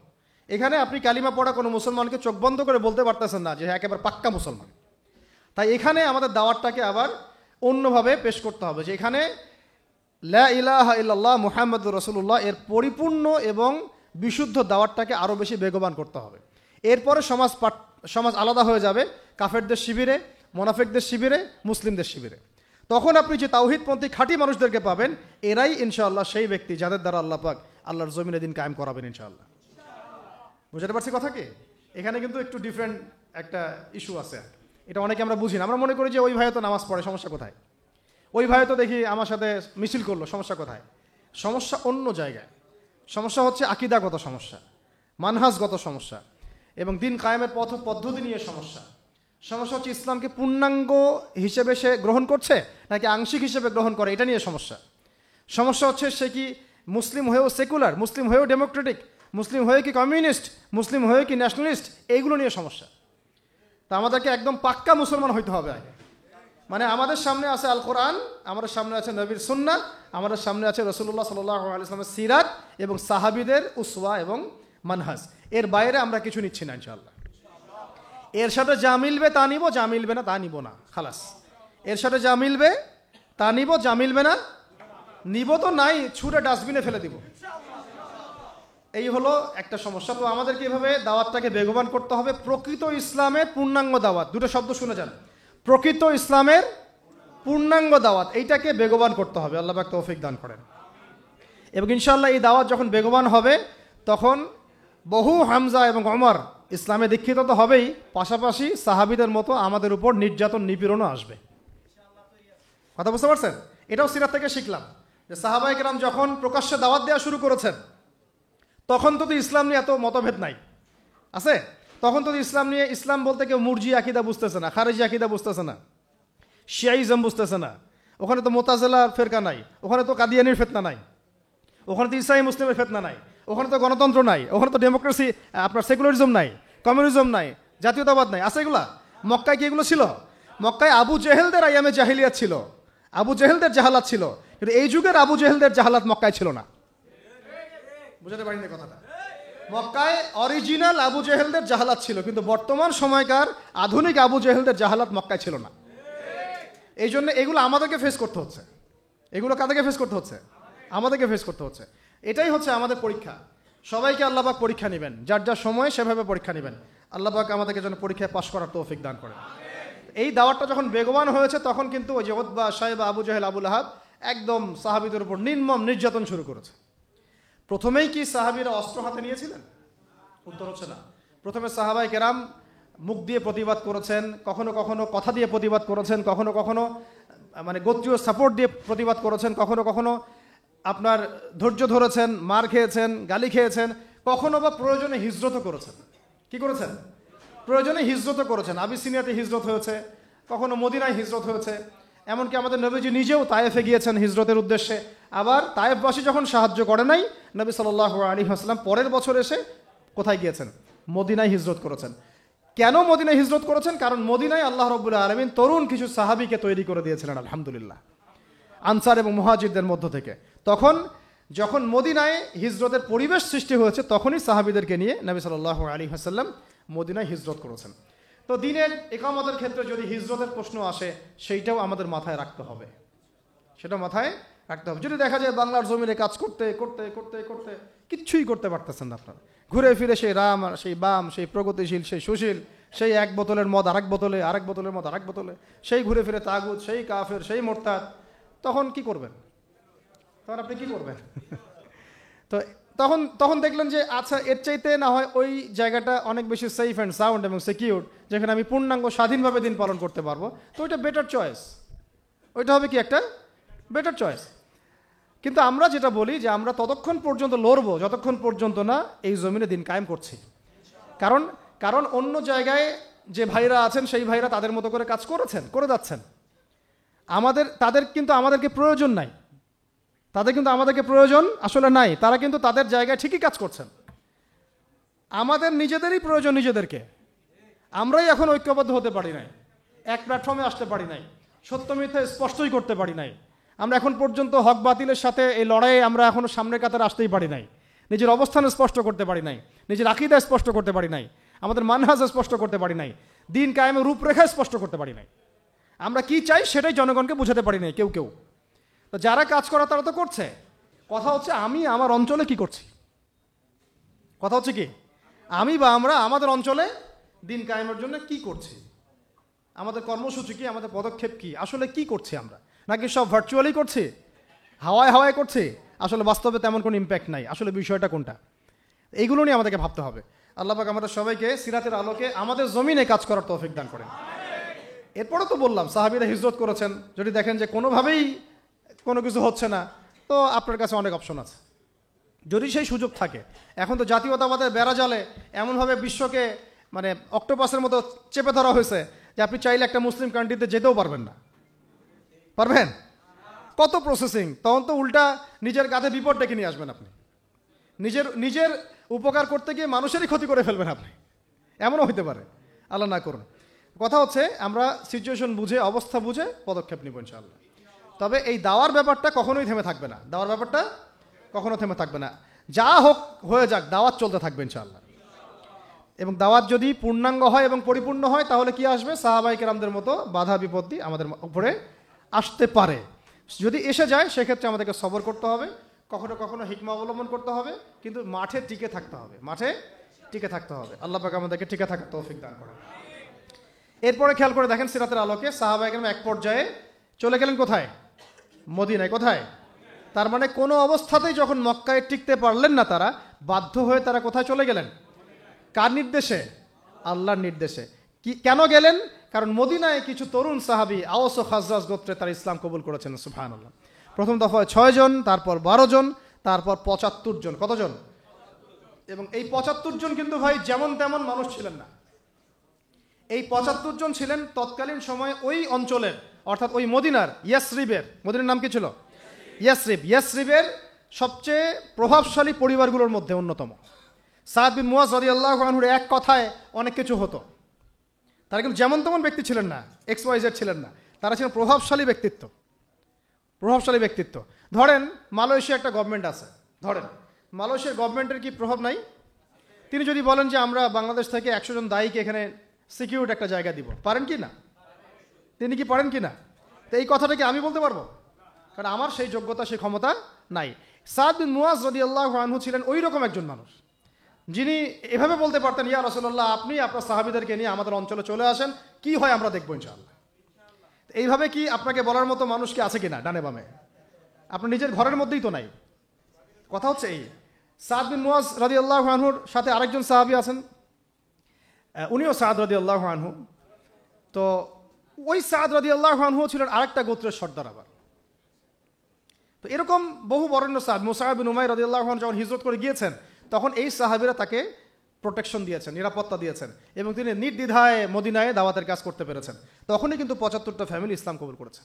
এখানে আপনি কালিমা পড়া কোনো মুসলমানকে চোখ বন্ধ করে বলতে পারতেছেন না যে একেবারে পাক্কা মুসলমান। তাই এখানে আমাদের দাওয়াতটাকে আবার অন্যভাবে পেশ করতে হবে, যে এখানে লা ইলাহা ইল্লাল্লাহ মুহাম্মাদুর রাসূলুল্লাহ এর পরিপূর্ণ এবং বিশুদ্ধ দাওয়াতটাকে আরও বেশি বেগবান করতে হবে। এরপরে সমাজ আলাদা হয়ে যাবে কাফেরদের শিবিরে, মোনাফেকদের শিবিরে, মুসলিমদের শিবিরে। তখন আপনি যে তাওহীদপন্থী খাঁটি মানুষদেরকে পাবেন, এরাই ইনশাআল্লাহ সেই ব্যক্তি যাদের দ্বারা আল্লাহ পাক আল্লাহর জমিনে দিন কায়েম করাবেন ইনশাআল্লাহ। বুঝতে পারছি কথা কি? এখানে কিন্তু একটু ডিফারেন্ট একটা ইস্যু আছে। এটা অনেকে আমরা বুঝি না। আমরা মনে করি যে ওই ভাই তো নামাজ পড়ে, সমস্যা কোথায়? ওই ভাই তো দেখি আমার সাথে মিছিল করলো, সমস্যা কোথায়? সমস্যা অন্য জায়গায়। সমস্যা হচ্ছে আকীদাগত সমস্যা, মানহাজগত সমস্যা এবং দিন কায়েমের পদ্ধতি নিয়ে সমস্যা। সমস্যা হচ্ছে ইসলামকে পূর্ণাঙ্গ হিসেবে সে গ্রহণ করছে নাকি আংশিক হিসেবে গ্রহণ করে, এটা নিয়ে সমস্যা। সমস্যা হচ্ছে সে কি মুসলিম হয়েও সেকুলার, মুসলিম হয়েও ডেমোক্রেটিক, মুসলিম হয়ে কি কমিউনিস্ট, মুসলিম হয়ে কি ন্যাশনালিস্ট, এইগুলো নিয়ে সমস্যা। তা আমাদেরকে একদম পাক্কা মুসলমান হইতে হবে আগে। মানে আমাদের সামনে আছে আল কোরআন, আমাদের সামনে আছে নবীর সুন্নাহ, আমাদের সামনে আছে রাসূলুল্লাহ সাল্লাল্লাহু আলাইহি ওয়াসাল্লামের সিরাত এবং সাহাবীদের উসওয়া এবং মানহাজ। এর বাইরে আমরা কিছু নিচ্ছি না ইনশাআল্লাহ। এর সাথে যা মিলবে তা নিব, যা মিলবে না তা নিব না, খালাস। এর সাথে যা মিলবে তা নিব, যা মিলবে না নিব তো নাই, ছুঁড়ে ডাস্টবিনে ফেলে দিব। এই হলো একটা সমস্যা। তো আমাদেরকে এভাবে দাওয়াতটাকে বেগবান করতে হবে। প্রকৃত ইসলামের পূর্ণাঙ্গ দাওয়াত, দুটো শব্দ শুনে যান, প্রকৃত ইসলামের পূর্ণাঙ্গ দাওয়াত, এইটাকে বেগবান করতে হবে। আল্লাহ পাক তৌফিক দান করেন। এবং ইনশাআল্লাহ এই দাওয়াত যখন বেগবান হবে তখন বহু হামজা এবং ওমর ইসলামে দীক্ষিত তো হবেই, পাশাপাশি সাহাবীদের মতো আমাদের উপর নির্যাতন নিপীড়নও আসবে। কথা বুঝতে পারছেন? এটাও সিরাত থেকে শিখলাম যে সাহাবায়ে কেরাম যখন প্রকাশ্যে দাওয়াত দেওয়া শুরু করেছেন তখন তো ইসলাম নিয়ে এত মতভেদ নাই, আছে? তখন তো ইসলাম বলতে কেউ মুরজি আকীদা বুঝতেছে না, খারেজি আকীদা বুঝতেছে না, শিয়াইজম বুঝতেছে না। ওখানে তো মুতাজিলা ফেরকা নাই, ওখানে তো কাদিয়ানির ফিতনা নাই, ওখানে তো ইসাই মুসলিমের ফিতনা নাই, ওখানে তো গণতন্ত্র নাই, ওখানে তো ডেমোক্রেসি, আপনার সেকুলারিজম নাই, কমিউনিজম নাই, জাতীয়তাবাদ নাই, আছে এগুলা? মক্কায় কি এগুলো ছিল? মক্কায় আবু জেহেলদের আইয়ামে জাহিলিয়াত ছিল, আবু জেহেলদের জাহালাত ছিল, কিন্তু এই যুগের আবু জেহেলদের জাহালাত মক্কায় ছিল না। বুঝতে পারিনি কথাটা? মক্কায় অরিজিনাল আবু জেহেলদের জাহালাত ছিল, কিন্তু বর্তমান সময়কার আধুনিক আবু জেহেলদের জাহালাত মক্কায় ছিল না। এই জন্য এগুলো আমাদেরকে ফেস করতে হচ্ছে। এগুলো কাদেরকে ফেস করতে হচ্ছে? আমাদেরকে ফেস করতে হচ্ছে। এটাই হচ্ছে আমাদের পরীক্ষা। সবাইকে আল্লাহ পাক পরীক্ষা নেবেন, যার যার সময় সেভাবে পরীক্ষা নেবেন। আল্লাহ পাক আমাদেরকে যেন পরীক্ষায় পাশ করার তৌফিক দান করেন। এই দাওয়াতটা যখন বেগবান হয়েছে, তখন কিন্তু ওই যে উতবা, সাইবা, আবু জেহেল, আবু লাহাব একদম সাহাবীদের উপর নির্মম নির্যাতন শুরু করেছে। প্রথমেই কি সাহাবীরা অস্ত্র হাতে নিয়েছিলেন? উত্তর হচ্ছে না। প্রথমে সাহাবায়ে কেরাম মুখ দিয়ে প্রতিবাদ করেছেন, কখনো কখনো কথা দিয়ে প্রতিবাদ করেছেন, কখনো কখনো মানে গোত্রীয় সাপোর্ট দিয়ে প্রতিবাদ করেছেন, কখনো কখনো আপনার ধৈর্য ধরেছেন, মার খেয়েছেন, গালি খেয়েছেন, কখনো বা প্রয়োজনে হিজরতও করেছেন। কি করেছেন? প্রয়োজনে হিজরতও করেছেন। আবিসিনিয়াতে হিজরত হয়েছে, কখনো মদিনায় হিজরত হয়েছে, এমনকি আমাদের নবীজি নিজেও তায়েফে গিয়েছেন হিজরতের উদ্দেশ্যে। আবার তায়েফবাসী যখন সাহায্য করে নাই, নবী সাল্লাল্লাহু আলাইহি ওয়াসাল্লাম পরের বছর এসে কোথায় গিয়েছেন? মদিনায় হিজরত করেছেন। কেন মদিনায় হিজরত করেছেন? কারণ মদিনায় আল্লাহ রাব্বুল আলামিন তরুণ কিছু সাহাবীকে তৈরি করে দিয়েছিলেন, আলহামদুলিল্লাহ, আনসার এবং মুহাজিরদের মধ্য থেকে। তখন যখন মদিনায় হিজরতের পরিবেশ সৃষ্টি হয়েছে, তখনই সাহাবীদেরকে নিয়ে নবী সাল্লাল্লাহু আলাইহি ওয়াসাল্লাম মদিনায় হিজরত করেছেন। তো দিনের ইকামতের ক্ষেত্রে যদি হিজরতের প্রশ্ন আসে, সেইটাও আমাদের মাথায় রাখতে হবে, সেটা মাথায় রাখতে হবে। যদি দেখা যায় বাংলার জমিনে কাজ করতে করতে করতে করতে কিচ্ছুই করতে পারতেছেন না আপনারা, ঘুরে ফিরে সেই রাম, সেই বাম, সেই প্রগতিশীল, সেই সুশীল, সেই এক বোতলের মদ আরেক বোতলে, আরেক বোতলের মদ আরেক বোতলে, সেই ঘুরে ফিরে তাগুত, সেই কাফের, সেই মোরতাদ, তখন কি করবেন? তখন আপনি কি করবেন? তো তখন তখন দেখলেন যে আচ্ছা, এর চাইতে না হয় ওই জায়গাটা অনেক বেশি সেফ অ্যান্ড সাউন্ড এবং সিকিউর, যেখানে আমি পূর্ণাঙ্গ স্বাধীনভাবে দিন পালন করতে পারবো, তো ওইটা বেটার চয়েস। ওইটা হবে কি একটা বেটার চয়েস। কিন্তু আমরা যেটা বলি যে আমরা ততক্ষণ পর্যন্ত লড়বো যতক্ষণ পর্যন্ত না এই জমিনে দিন কায়েম করছি। কারণ কারণ অন্য জায়গায় যে ভাইরা আছেন, সেই ভাইরা তাদের মতো করে কাজ করেছেন, করে যাচ্ছেন। তাদের কিন্তু আমাদেরকে প্রয়োজন নাই, তাদের কিন্তু আমাদেরকে প্রয়োজন আসলে নাই। তারা কিন্তু তাদের জায়গায় ঠিকই কাজ করছেন। আমাদের নিজেদেরই প্রয়োজন নিজেদেরকে। আমরাই এখন ঐক্যবদ্ধ হতে পারি নাই, এক প্ল্যাটফর্মে আসতে পারি নাই, সত্য মিথ্যা স্পষ্টই করতে পারি নাই। আমরা এখন পর্যন্ত হক বাতিলের সাথে এই লড়াইয়ে আমরা এখনো সামনের কাতারে আসতেই পারি নাই। নিজের অবস্থান স্পষ্ট করতে পারি নাই, নিজের আকীদা স্পষ্ট করতে পারি নাই, আমাদের মানহাজ স্পষ্ট করতে পারি নাই, দিন কায়েমের রূপরেখা স্পষ্ট করতে পারি নাই। আমরা কি চাই সেটাই জনগণকে বোঝাতে পারি নাই কেউ কেউ। তো যারা কাজ করা তারা তো করছে। কথা হচ্ছে আমি আমার অঞ্চলে কি করছি। কথা হচ্ছে কি আমি বা আমরা আমাদের অঞ্চলে দিন কায়েমের জন্য কি করছি, আমাদের কর্মসূচি কি, আমাদের পদক্ষেপ কি, আসলে কি করছি আমরা, নাকি সব ভার্চুয়ালি করছি, হাওয়ায় হাওয়ায় করছি, আসলে বাস্তবে তেমন কোনো ইম্প্যাক্ট নাই। আসলে বিষয়টা কোনটা, এইগুলো নিয়ে আমাদেরকে ভাবতে হবে। আল্লাহ পাক আমাদের সবাইকে সিরাতের আলোকে আমাদের জমিনে কাজ করার তৌফিক দান করেন। এরপরে তো বললাম সাহাবীরা হিজরত করেছেন। যদি দেখেন যে কোনোভাবেই কোনো কিছু হচ্ছে না, তো আপনার কাছে অনেক অপশন আছে, যদি সেই সুযোগ থাকে। এখন তো জাতীয়তাবাদের বেড়া জালে এমনভাবে বিশ্বকে মানে অক্টোপাসের মতো চেপে ধরা হয়েছে যে আপনি চাইলে একটা মুসলিম কান্ট্রিতে যেতেও পারবেন না। পারবেন? কত প্রসেসিং, তখন তো উল্টা নিজের কাঁধে বিপদ ডেকে নিয়ে আসবেন আপনি। নিজের উপকার করতে গিয়ে মানুষেরই ক্ষতি করে ফেলবেন আপনি, এমনও হইতে পারে। আল্লাহ না করুন। কথা হচ্ছে আমরা সিচুয়েশন বুঝে, অবস্থা বুঝে পদক্ষেপ নিব ইনশাআল্লাহ। তবে এই দাওয়ার ব্যাপারটা কখনোই থেমে থাকবে না, দাওয়ার ব্যাপারটা কখনো থেমে থাকবে না। যা হোক হয়ে যাক, দাওয়াত চলতে থাকবে ইনশাআল্লাহ। এবং দাওয়াত যদি পূর্ণাঙ্গ হয় এবং পরিপূর্ণ হয়, তাহলে কি আসবে? সাহাবায়ে কেরামদের মতো বাধা বিপত্তি আমাদের উপরে আসতে পারে। যদি এসে যায় সেক্ষেত্রে আমাদেরকে সবর করতে হবে, কখনো কখনো হিকমা অবলম্বন করতে হবে, কিন্তু মাঠে টিকে থাকতে হবে, মাঠে টিকে থাকতে হবে। আল্লাহ পাক আমাদেরকে টিকে থাকার তৌফিক দান করেন। এরপরে খেয়াল করে দেখেন সিরাতের আলোকে সাহাবায়ে কেরাম এক পর্যায়ে চলে গেলেন কোথায়? মদিনায়। কোথায়? তার মানে কোনো অবস্থাতেই যখন মক্কায় টিকতে পারলেন না তারা, বাধ্য হয়ে তারা কোথায় চলে গেলেন? কার নির্দেশে? আল্লাহর নির্দেশে। কেন গেলেন? কারণ মদিনায় কিছু তরুণ সাহাবী আওস ও খাজরাজ গোত্রে তারা ইসলাম কবুল করেছেন। সুবহানাল্লাহ। প্রথম দফায় 6 জন, তারপর 12 জন, তারপর 75 জন। কতজন? এবং এই 75 জন কিন্তু ভাই যেমন তেমন মানুষ ছিলেন না। এই 75 জন ছিলেন তৎকালীন সময়ে ওই অঞ্চলের, অর্থাৎ ওই মদিনার ইয়াসরিবের, মদিনার নাম কি ছিল? ইয়াসরিবের সবচেয়ে প্রভাবশালী পরিবারগুলোর মধ্যে অন্যতম। সাদ বিন মুয়াজ রাদিয়াল্লাহু আনহুর এক কথায় অনেক কিছু হতো। তারা কিন্তু যেমন তেমন ব্যক্তি ছিলেন না, XYZ ছিলেন না, তারা ছিলেন প্রভাবশালী ব্যক্তিত্ব। প্রভাবশালী ব্যক্তিত্ব। ধরেন মালয়েশিয়া একটা গভর্নমেন্ট আছে, ধরেন মালয়েশিয়ার গভর্নমেন্টের কি প্রভাব নাই? তিনি যদি বলেন যে আমরা বাংলাদেশ থেকে 100 জন দায়ীকে এখানে সিকিউরিটি একটা জায়গা দিব, পারেন কি না? তিনি কি পারেন কি না? তো এই কথাটা কি আমি বলতে পারবো? কারণ আমার সেই যোগ্যতা, সেই ক্ষমতা নাই। সাদ বিন মুয়াজ রাদিয়াল্লাহু আনহু ছিলেন ওই রকম একজন মানুষ, যিনি এভাবে বলতে পারতেন, ইয়া রাসূলুল্লাহ, আপনি আপনার সাহাবীদেরকে নিয়ে আমাদের অঞ্চলে চলে আসেন, কি হয় আমরা দেখবো ইনশাআল্লাহ। এইভাবে কি আপনাকে বলার মতো মানুষ কি আছে কিনা ডানে বামে? আপনার নিজের ঘরের মধ্যেই তো নাই। কথা হচ্ছে এই, সাদ বিন মুয়াজ রাদিয়াল্লাহু আনহুর সাথে আরেকজন সাহাবী আছেন, উনিও সাদ রাদিয়াল্লাহু আনহু। তো ওই সাদ রাদিয়াল্লাহু আনহু ছিলেন আরেকটা গোত্রের সর্দার আবার। তো এরকম বহু বরেণ্য সাহাবী, মুসআব বিন উমাইর রাদিয়াল্লাহু আনহু যখন হিজরত করে গিয়েছেন, তখন এই সাহাবীরা তাকে প্রোটেকশন দিয়েছেন, নিরাপত্তা দিয়েছেন, এবং তিনি নির্দ্বিধায় মদিনায় দাওয়াতের কাজ করতে পেরেছেন। তখনই কিন্তু 75টা ফ্যামিলি ইসলাম কবুল করেছেন।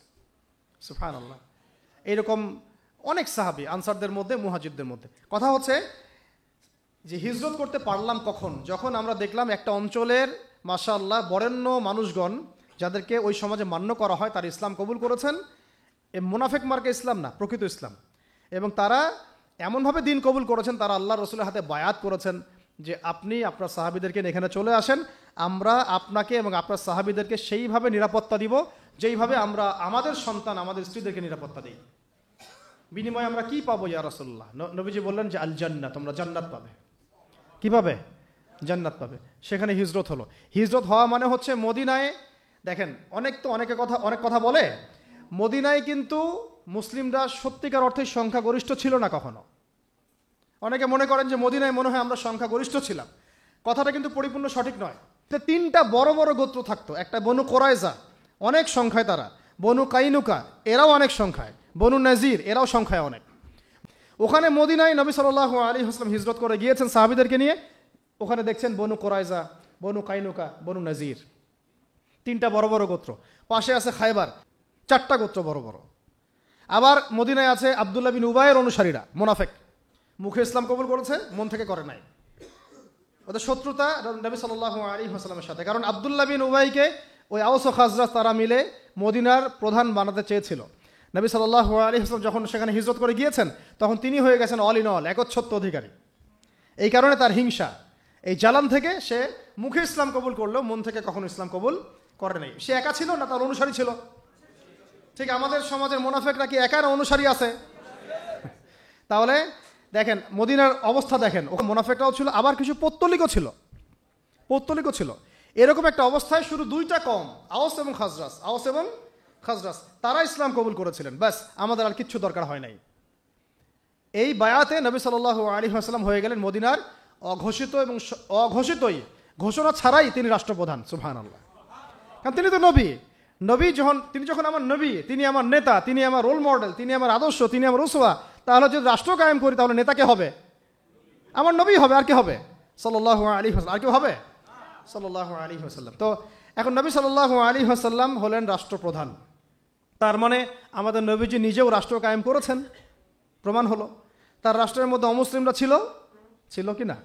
সুবহানাল্লাহ। এইরকম অনেক সাহাবী আনসারদের মধ্যে, মুহাজিরদের মধ্যে। কথা হচ্ছে যে হিজরত করতে পারলাম কখন? যখন আমরা দেখলাম একটা অঞ্চলের মাশাআল্লাহ বরেণ্য মানুষগণ, যাদেরকে ওই সমাজে মান্য করা হয়, তারা ইসলাম কবুল করেছেন। এ মুনাফিক মার্কা ইসলাম না, প্রকৃত ইসলাম। এবং তারা এমনভাবে দিন কবুল করেছেন, তারা আল্লাহ রসুলের হাতে বায়াত করেছেন যে আপনি আপনার সাহাবীদেরকে এখানে চলে আসেন, আমরা আপনাকে এবং আপনার সাহাবীদেরকে সেইভাবে নিরাপত্তা দিব যেইভাবে আমরা আমাদের সন্তান, আমাদের স্ত্রীদেরকে নিরাপত্তা দিই। বিনিময়ে আমরা কি পাবো ইয়া রাসূলুল্লাহ? নবীজি বললেন যে আল জান্নাত, তোমরা জান্নাত পাবে। কি পাবে? জান্নাত পাবে। সেখানে হিজরত হলো। হিজরত হওয়া মানে হচ্ছে মদিনায়, দেখেন অনেক কথা বলে, মদিনায় কিন্তু মুসলিমরা সত্যিকার অর্থে সংখ্যাগরিষ্ঠ ছিল না কখনো। অনেকে মনে করেন যে মদিনায় মনে হয় আমরা সংখ্যাগরিষ্ঠ ছিলাম, কথাটা কিন্তু পরিপূর্ণ সঠিক নয়। তিনটা বড় বড় গোত্র থাকতো। একটা বনু কোরাইজা, অনেক সংখ্যায় তারা। বনু কাইনুকা, এরাও অনেক সংখ্যায়। বনু নাজির, এরাও সংখ্যায় অনেক। ওখানে মদিনায় নবী সাল্লাল্লাহু আলাইহি ওয়াসাল্লাম হিজরত করে গিয়েছেন সাহাবীদেরকে নিয়ে। ওখানে দেখছেন বনু কোরাইজা, বনু কাইনুকা, বনু নাজির, তিনটা বড় বড় গোত্র। পাশে আছে খায়বার, 4টা গোত্র বড় বড়। আবার মদিনায় আছে আব্দুল্লাহ বিন উবাইয়ের অনুসারীরা, মুনাফিক, মুখে ইসলাম কবুল করেছে, মন থেকে করে নাই। ওদের শত্রুতা নবী সাল্লাল্লাহু আলাইহি ওয়াসাল্লামের সাথে, কারণ আব্দুল্লাহ বিন উবাইকে ওই আওস ও খাজরাজ তারা মিলে মদিনার প্রধান বানাতে চেয়েছিল। নবী সাল্লাল্লাহু আলাইহি ওয়াসাল্লাম যখন সেখানে হিজরত করে গিয়েছেন, তখন তিনি হয়ে গেছেন অল ইন অল, একচ্ছত্ব অধিকারী। এই কারণে তার হিংসা, এই জ্বালান থেকে সে মুখে ইসলাম কবুল করলো, মন থেকে কখনো ইসলাম কবুল করে নাই। সে একা ছিল না, তার অনুসারী ছিল। ঠিক আমাদের সমাজের মুনাফিকরা কি একার অনুসারী আছে? তাহলে দেখেন মদিনার অবস্থা দেখেন, ওখানে মুনাফিকরাও ছিল, আবার কিছু পৌত্তলিকও ছিল। এরকম একটা অবস্থায় শুধু 2টা কম, আওস এবং খাজরাজ, তারা ইসলাম কবুল করেছিলেন। ব্যাস, আমাদের আর কিচ্ছু দরকার হয় নাই। এই বায়াতে নবী সাল্লাল্লাহু আলাইহি ওয়াসাল্লাম হয়ে গেলেন মদিনার অঘোষিত এবং অঘোষিতই, ঘোষণা ছাড়াই তিনি রাষ্ট্রপ্রধান। সুবহানাল্লাহ। কারণ তিনি তো নবী তিনি যখন আমার নবী, তিনি আমার নেতা, তিনি আমার রোল মডেল, তিনি আমার আদর্শ, তিনি আমার উসওয়া, তাহলে যদি রাষ্ট্র কায়েম করি তাহলে নেতা কে হবে? আমার নবী হবে। আর কে হবে? সাল্লাল্লাহু আলাইহি ওয়াসাল্লাম। আর কেউ হবে? সাল্লাল্লাহু আলাইহি ওয়াসাল্লাম। তো এখন নবী সাল্লাল্লাহু আলাইহি ওয়াসাল্লাম হলেন রাষ্ট্রপ্রধান। তার মানে আমাদের নবীজি নিজেও রাষ্ট্র কায়েম করেছেন, প্রমাণ হলো। তার রাষ্ট্রের মধ্যে অমুসলিমরা ছিল কি না?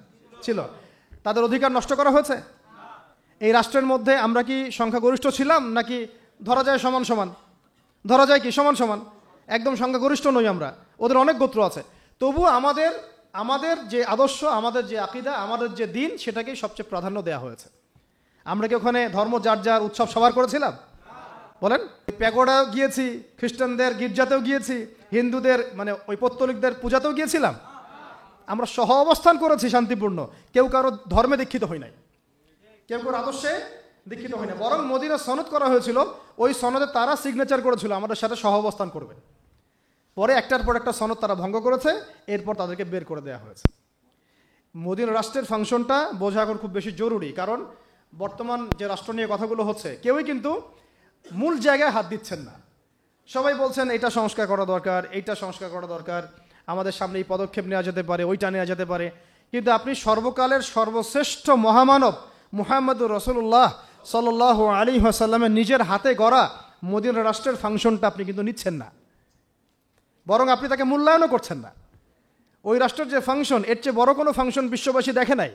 ছিল। তাদের অধিকার নষ্ট করা হয়েছে? এই রাষ্ট্রের মধ্যে আমরা কি সংখ্যাগরিষ্ঠ ছিলাম, নাকি ধরা যায় সমান সমান? ধরা যায় কি সমান সমান? একদম সংখ্যাগরিষ্ঠ নই আমরা, ওদের অনেক গোত্র আছে। তবু আমাদের যে আদর্শ, আমাদের যে আকীদা, আমাদের যে দিন, সেটাকেই সবচেয়ে প্রাধান্য দেওয়া হয়েছে। আমরা কি ওখানে ধর্ম যার উৎসব সবার করেছিলাম? বলেন। প্যাগোডাও গিয়েছি, খ্রিস্টানদের গির্জাতেও গিয়েছি, হিন্দুদের মানে ওই পৌত্তলিকদের পূজাতেও গিয়েছিলাম। আমরা সহ অবস্থান করেছি শান্তিপূর্ণ। কেউ কারো ধর্মে দীক্ষিত হই নাই, কেউ কারো আদর্শে দীক্ষিত হয় না। বরং মদিনা সনদ করা হয়েছিল, ওই সনদে তারা সিগনেচার করেছিল আমাদের সাথে সহ অবস্থান করবে। পরে একটার পর একটা সনদ তারা ভঙ্গ করেছে, এরপর তাদেরকে বের করে দেওয়া হয়েছে। মদিনা রাষ্ট্রের ফাংশনটা বোঝা এখন খুব বেশি জরুরি, কারণ বর্তমান যে রাষ্ট্র নিয়ে কথাগুলো হচ্ছে, কেউই কিন্তু মূল জায়গায় হাত দিচ্ছেন না। সবাই বলছেন এটা সংস্কার করা দরকার, এইটা সংস্কার করা দরকার, আমাদের সামনে এই পদক্ষেপ নেওয়া যেতে পারে, ওইটা নেওয়া যেতে পারে। কিন্তু আপনি সর্বকালের সর্বশ্রেষ্ঠ মহামানব মুহাম্মদুর রাসূলুল্লাহ সাল্লাল্লাহু আলাইহি ওয়াসাল্লামের নিজের হাতে গড়া মদিনা রাষ্ট্রের ফাংশনটা আপনি কিন্তু নিচ্ছেন না, বরং আপনি তাকে মূল্যায়নও করছেন না। ওই রাষ্ট্রের যে ফাংশন, এর চেয়ে বড় কোনো ফাংশন বিশ্ববাসী দেখে নাই।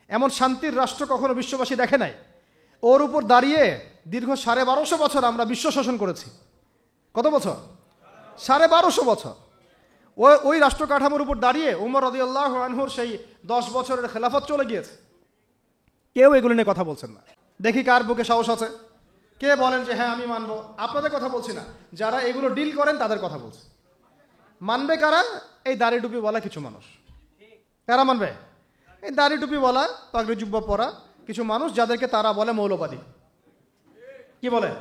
এমন শান্তির রাষ্ট্র কখনো বিশ্ববাসী দেখে নাই। ওর উপর দাঁড়িয়ে দীর্ঘ 1250 বছর আমরা বিশ্ব শাসন করেছি। কত বছর? 1250 বছর ওই রাষ্ট্র কাঠামোর উপর দাঁড়িয়ে উমর রাদিয়াল্লাহু আনহুর সেই 10 বছরের খেলাফত চলে গিয়েছে। কেউ এগুলো নিয়ে কথা বলছেন না। দেখি কার বুকে সাহস আছে, কে বলেন যে হ্যাঁ আমি মানবো। আপনাদের কথা বলছি না, যারা এগুলো ডিল করেন তাদের কথা বলছি। মানবে কারা? এই দাড়ি টুপি বলা কিছু মানুষ। কারা মানবে? এই দাড়ি টুপি বলা, পাগড়ি জুব্বা পরা কিছু মানুষ, যাদেরকে তারা বলে মৌলবাদী। কি বলে?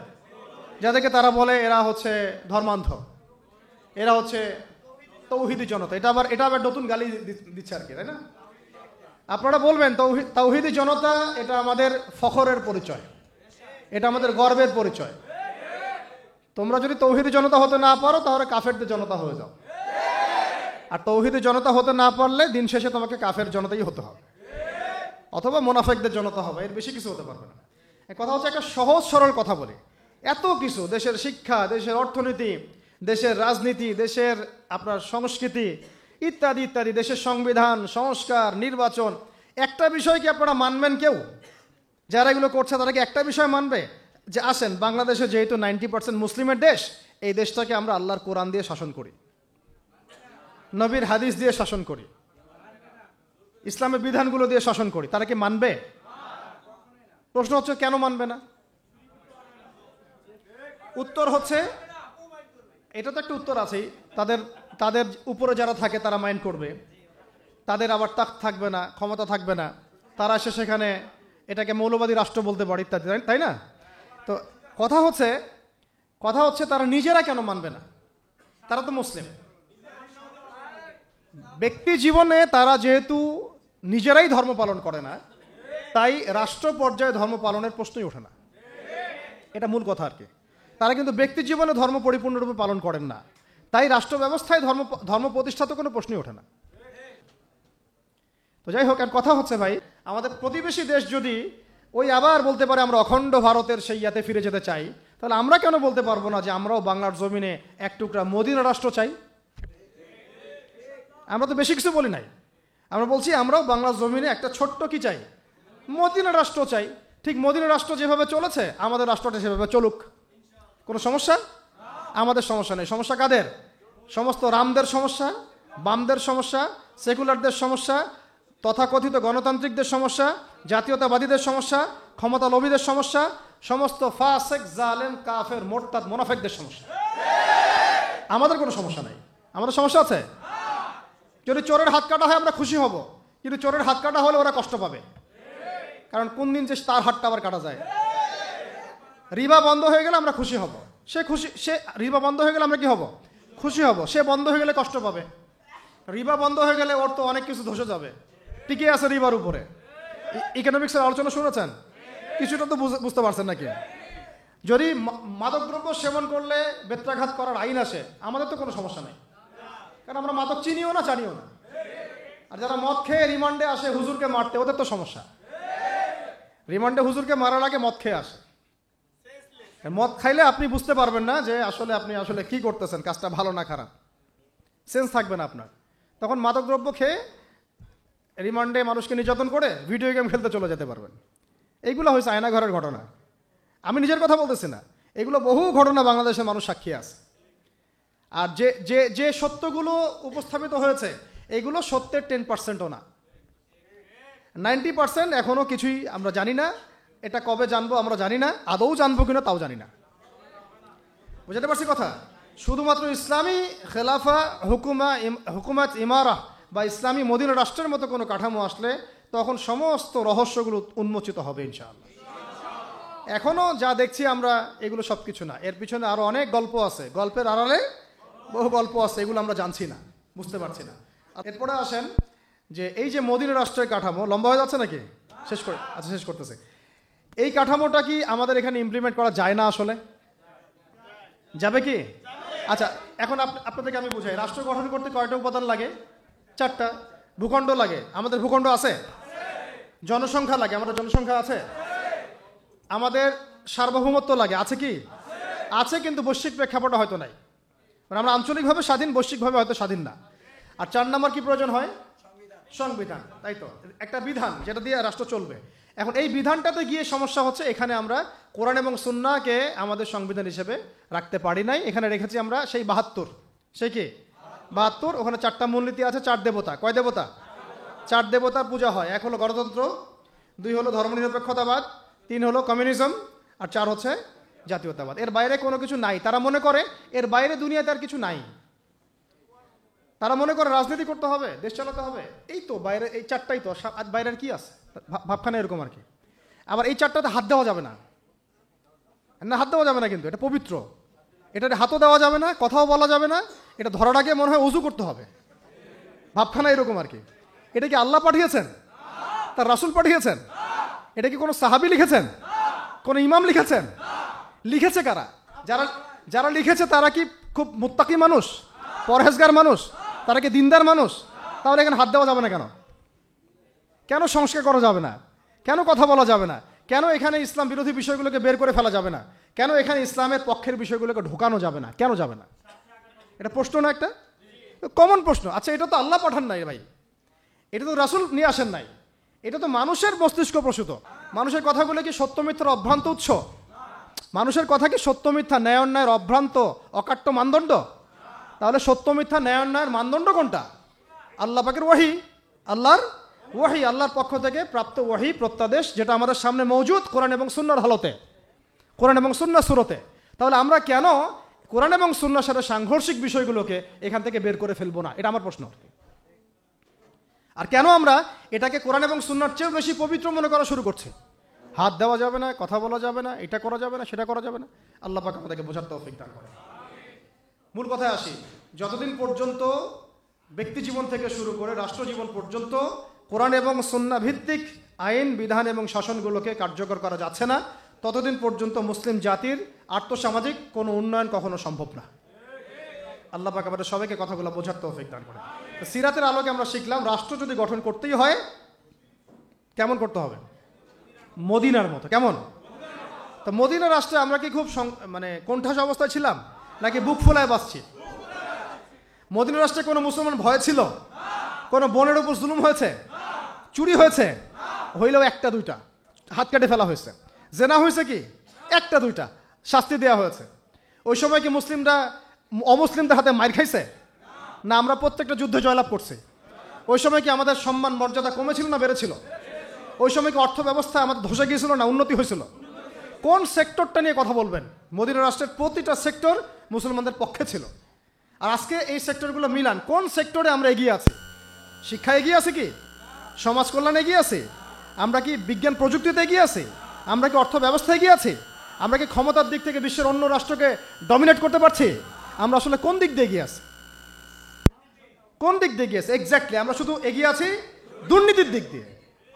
যাদেরকে তারা বলে এরা হচ্ছে ধর্মান্ধ, এরা হচ্ছে তৌহিদি জনতা। এটা আবার নতুন গালি দিচ্ছে আর কি, তাই না? আপনারা বলবেন তৌহিদি জনতা এটা আমাদের ফখরের পরিচয়, এটা আমাদের গর্বের পরিচয়। তোমরা যদি তৌহিদি জনতা হতে না পারো তাহলে কাফেরদের জনতা হয়ে যাও। আর তৌহিদি জনতা হতে না পারলে দিন শেষে তোমাকে কাফের জনতাই হতে হবে, অথবা মুনাফিকদের জনতা হবে, এর বেশি কিছু হতে পারবে না। কথা হচ্ছে একটা সহজ সরল কথা বলি। এত কিছু, দেশের শিক্ষা, দেশের অর্থনীতি, দেশের রাজনীতি, দেশের আপনার সংস্কৃতি ইত্যাদি ইত্যাদি, দেশের সংবিধান, সংস্কার, নির্বাচন, একটা বিষয় কি আপনারা মানবেন? কেউ যারা এগুলো করছে তারা কি একটা বিষয় মানবে? যে আসেন, বাংলাদেশে যেহেতু 90% মুসলিমের দেশ, এই দেশটাকে আমরা আল্লাহর কোরআন দিয়ে শাসন করি, নবীর হাদিস দিয়ে শাসন করি, ইসলামের বিধানগুলো দিয়ে শাসন করি, তারা কি মানবে? প্রশ্ন হচ্ছে কেন মানবে না? উত্তর হচ্ছে, এটা তো একটা উত্তর আছেই, তাদের উপরে যারা থাকে তারা মাইন্ড করবে, তাদের আবার তাকত থাকবে না, ক্ষমতা থাকবে না, তারা এসে সেখানে এটাকে মৌলবাদী রাষ্ট্র বলতে পারে ইত্যাদি, তাই না? তো কথা হচ্ছে তারা নিজেরা কেন মানবে না? তারা তো মুসলিম। ব্যক্তি জীবনে তারা যেহেতু নিজেরাই ধর্ম পালন করে না, তাই রাষ্ট্র পর্যায়ে ধর্ম পালনের প্রশ্নই ওঠে না। এটা মূল কথা আর কি। তারা কিন্তু ব্যক্তি জীবনে ধর্ম পরিপূর্ণরূপে পালন করেন না, তাই রাষ্ট্র ব্যবস্থায় ধর্ম প্রতিষ্ঠা তো কোনো প্রশ্নই ওঠে না। তো যাই হোক, আর কথা হচ্ছে ভাই, আমাদের প্রতিবেশী দেশ যদি ওই আবার বলতে পারে আমরা অখণ্ড ভারতের সেই ইয়াতে ফিরে যেতে চাই, তাহলে আমরা কেন বলতে পারবো না যে আমরাও বাংলার জমিনে এক টুকরা মদিনা রাষ্ট্র চাই? আমরা তো বেশি কিছু বলি নাই, আমরা বলছি আমরাও বাংলার জমিনে একটা ছোট্ট কি চাই, মদিনা রাষ্ট্র চাই। ঠিক মদিনা রাষ্ট্র যেভাবে চলেছে আমাদের রাষ্ট্রটা সেভাবে চলুক, কোনো সমস্যা? আমাদের সমস্যা নেই। সমস্যা কাদের? সমস্ত রামদের সমস্যা, বামদের সমস্যা, সেকুলারদের সমস্যা, তথাকথিত গণতান্ত্রিকদের সমস্যা, জাতীয়তাবাদীদের সমস্যা, ক্ষমতা লোভীদের সমস্যা, সমস্ত ফাসেক, জালেম, কাফের, মোরতাদ, মুনাফিকদের সমস্যা। আমাদের কোনো সমস্যা নাই। আমাদের সমস্যা আছে? যদি চোরের হাত কাটা হয় আমরা খুশি হব, কিন্তু চোরের হাত কাটা হলে ওরা কষ্ট পাবে, কারণ কোন দিন যে তার হাতটা আবার কাটা যায়। রিবা বন্ধ হয়ে গেলে আমরা খুশি হব, সে রিবা বন্ধ হয়ে গেলে আমরা কি হব? খুশি হব। সে বন্ধ হয়ে গেলে কষ্ট পাবে। রিবা বন্ধ হয়ে গেলে ওর তো অনেক কিছু ধসে যাবে, টিকে আছে রিবার উপরে। ইকোনমিক্সের আলোচনা শুনেছেন? কিছুটা তো বুঝতে পারছেন নাকি? যদি মাদকদ্রব্য সেবন করলে বেত্রাঘাত করার আইন আসে, আমাদের তো কোনো সমস্যা নেই, কারণ আমরা মাদক চিনিও না, জানিও না। আর যারা মদ খেয়ে রিমান্ডে আসে হুজুরকে মারতে, ওদের তো সমস্যা। রিমান্ডে হুজুরকে মারার আগে মদ খেয়ে আসে। মদ খাইলে আপনি বুঝতে পারবেন না যে আপনি আসলে কি করতেছেন, কাজটা ভালো না খারাপ, সেন্স থাকবে না আপনার। তখন মাদকদ্রব্য খেয়ে রিমান্ডে মানুষকে নির্যাতন করে ভিডিও গেম খেলতে চলে যেতে পারবেন। এইগুলো হয়েছে আয়নাঘরের ঘটনা, আমি নিজের কথা বলতেছি না। এগুলো বহু ঘটনা বাংলাদেশের মানুষ সাক্ষী আছে। আর যে সত্যগুলো উপস্থাপিত হয়েছে এগুলো সত্যের 10%ও না, 90% এখনো কিছুই আমরা জানি না। এটা কবে জানবো আমরা জানি না, আদৌ জানবো কিনা তাও জানি না। বুঝতে পারছি কথা? শুধুমাত্র ইসলামী খেলাফা হুকুমাত ইমারা বা ইসলামী মদিনা রাষ্ট্রের মতো কোনো কাঠামো আসলে তখন সমস্ত রহস্যগুলো উন্মোচিত হবে ইনশাআল্লাহ। এখনো যা দেখছি আমরা এগুলো সব কিছু না, এর পিছনে আরো অনেক গল্প আছে, গল্পের আড়ালে বহু গল্প আছে, এগুলো আমরা জানছি না, বুঝতে পারছি না। এরপরে আসেন যে এই যে মদিনা রাষ্ট্রের কাঠামো, লম্বা হয়ে যাচ্ছে নাকি? শেষ করতেছে। এই কাঠামোটা কি আমাদের এখানে ইমপ্লিমেন্ট করা যায় না? আসলে যাবে কি? আচ্ছা, এখন আপনাদেরকে আমি বুঝাই। রাষ্ট্র গঠন করতে কয়টা উপাদান লাগে? 4টা। ভূখণ্ড লাগে, আমাদের ভূখণ্ড আছে। জনসংখ্যা লাগে, আমাদের জনসংখ্যা আছে। আমাদের সার্বভৌমত্ব লাগে, আছে কি? আছে, কিন্তু বৈশ্বিক প্রেক্ষাপটে হয়তো নাই। মানে আমরা আঞ্চলিকভাবে স্বাধীন, বৈশ্বিকভাবে হয়তো স্বাধীন না। আর 4 নম্বর কি প্রয়োজন হয়? সংবিধান, তাই তো, একটা বিধান যেটা দিয়ে রাষ্ট্র চলবে। এখন এই বিধানটাতে গিয়ে সমস্যা হচ্ছে, এখানে আমরা কোরআন এবং সুন্নাহকে আমাদের সংবিধান হিসেবে রাখতে পারি নাই। এখানে রেখেছি আমরা সেই 72, সেই কি 72, ওখানে 4টা মূলনীতি আছে, 4 দেবতা। কয় দেবতা? 4 দেবতার পূজা হয়। 1 হলো গণতন্ত্র, 2 হলো ধর্মনিরপেক্ষতাবাদ, 3 হলো কমিউনিজম, আর 4 হচ্ছে জাতীয়তাবাদ। এর বাইরে কোনো কিছু নাই। তারা মনে করে এর বাইরে দুনিয়াতে আর কিছু নাই। তারা মনে করে রাজনীতি করতে হবে, দেশ চালাতে হবে, এই তো বাইরে এই 4টাই তো, বাইরের কি আছে ভাবখানা এরকম আর কি। আবার এই 4টাতে হাত দেওয়া যাবে না, না হাত দেওয়া যাবে না, কিন্তু এটা পবিত্র, এটাতে হাতও দেওয়া যাবে না, কথাও বলা যাবে না, এটা ধরার আগে মনে হয় ওযু করতে হবে, ভাবখানা এরকম আর কি। এটা কি আল্লাহ পাঠিয়েছেন? তার রাসূল পাঠিয়েছেন? এটা কি কোনো সাহাবী লিখেছেন? কোন ইমাম লিখেছেন? লিখেছে কারা? যারা লিখেছে তারা কি খুব মুত্তাকি মানুষ, পরহেজগার মানুষ, তারা কি দিনদার মানুষ? তাহলে এখানে হাত দেওয়া যাবে না কেন? কেন সংস্কার করা যাবে না? কেন কথা বলা যাবে না? কেন এখানে ইসলাম বিরোধী বিষয়গুলোকে বের করে ফেলা যাবে না? কেন এখানে ইসলামের পক্ষের বিষয়গুলোকে ঢোকানো যাবে না? কেন যাবে না? এটা প্রশ্ন না, একটা কমন প্রশ্ন। আচ্ছা, এটা তো আল্লাহ পাঠান নাই ভাই, এটা তো রাসূল নিয়ে আসেন নাই, এটা তো মানুষের মস্তিষ্ক প্রসূত। মানুষের কথাগুলো কি সত্য মিথ্যার অভ্রান্ত উৎস? মানুষের কথা কি সত্য মিথ্যা, ন্যায় অন্যায়ের অভ্রান্ত অকাট্য মানদণ্ড? তাহলে সত্য মিথ্যা ন্যায় অন্যায়ের মানদণ্ড কোনটা? আল্লাহ পাকের ওয়াহি, আল্লাহর ওয়াহি, আল্লাহর পক্ষ থেকে প্রাপ্ত ওয়াহি প্রত্যাদেশ, যেটা আমাদের সামনে মওজুদ কোরআন এবং সুন্নাহর হালতে, কোরআন এবং সুন্নাহ সুরতে। তাহলে আমরা কেন কোরআন এবং সুন্নাহর সাথে সাংঘর্ষিক বিষয়গুলোকে এখান থেকে বের করে ফেলবো না? এটা আমার প্রশ্ন। আর কেন আমরা এটাকে কোরআন এবং সুন্নাহর চেয়েও বেশি পবিত্র মনে করা শুরু করছি? হাত দেওয়া যাবে না, কথা বলা যাবে না, এটা করা যাবে না, সেটা করা যাবে না। আল্লাহ পাক আমাদেরকে বোঝার তৌফিক দান করেন। মূল কথায় আসি, যতদিন পর্যন্ত ব্যক্তি জীবন থেকে শুরু করে রাষ্ট্র জীবন পর্যন্ত কোরআন এবং সুন্নাহ ভিত্তিক আইন বিধান এবং শাসনগুলোকে কার্যকর করা যাচ্ছে না, ততদিন পর্যন্ত মুসলিম জাতির আর্থসামাজিক কোনো উন্নয়ন কখনো সম্ভব না। আল্লাহ পাক আমাদের সবাইকে কথাগুলো বোঝার তৌফিক দান করেন। সিরাতের আলোকে আমরা শিখলাম, রাষ্ট্র যদি গঠন করতেই হয় কেমন করতে হবে? মদিনার মতো। কেমন? তো মদিনা রাষ্ট্রে আমরা কি খুব মানে কোণঠাসা অবস্থায় ছিলাম, নাকি বুক ফোলায় বাঁচছি? মদিনা রাষ্ট্রে কোনো মুসলমান ভয় ছিল? কোনো বোনের উপর জুলুম হয়েছে? চুরি হয়েছে? হইলেও 1-2টা, হাত কেটে ফেলা হয়েছে। জেনা হয়েছে কি? 1-2টা, শাস্তি দেওয়া হয়েছে। ওই সময় কি মুসলিমরা অমুসলিমদের হাতে মার খাইছে? না, আমরা প্রত্যেকটা যুদ্ধে জয়লাভ করছি। ওই সময় কি আমাদের সম্মান মর্যাদা কমেছিল না বেড়েছিল? ওই সময় কি অর্থ ব্যবস্থা আমাদের ধসে গিয়েছিল না উন্নতি হয়েছিল? কোন সেক্টরটা নিয়ে কথা বলবেন? মদিনা রাষ্ট্রের প্রতিটা সেক্টর মুসলমানদের পক্ষে ছিল। আর আজকে এই সেক্টরগুলো মিলান, কোন সেক্টরে আমরা এগিয়ে আছি? শিক্ষা এগিয়ে আছে কি? সমাজ কল্যাণ এগিয়ে আছে? আমরা কি বিজ্ঞান প্রযুক্তিতে এগিয়ে আছি? আমরা কি অর্থ ব্যবস্থা এগিয়ে আছি? আমরা কি ক্ষমতার দিক থেকে বিশ্বের অন্য রাষ্ট্রকে ডমিনেট করতে পারছি? আমরা আসলে কোন দিক দিয়ে এগিয়ে আছি? কোন দিক দিয়ে এগিয়ে আছি? এক্স্যাক্টলি আমরা শুধু এগিয়ে আছি দুর্নীতির দিক দিয়ে,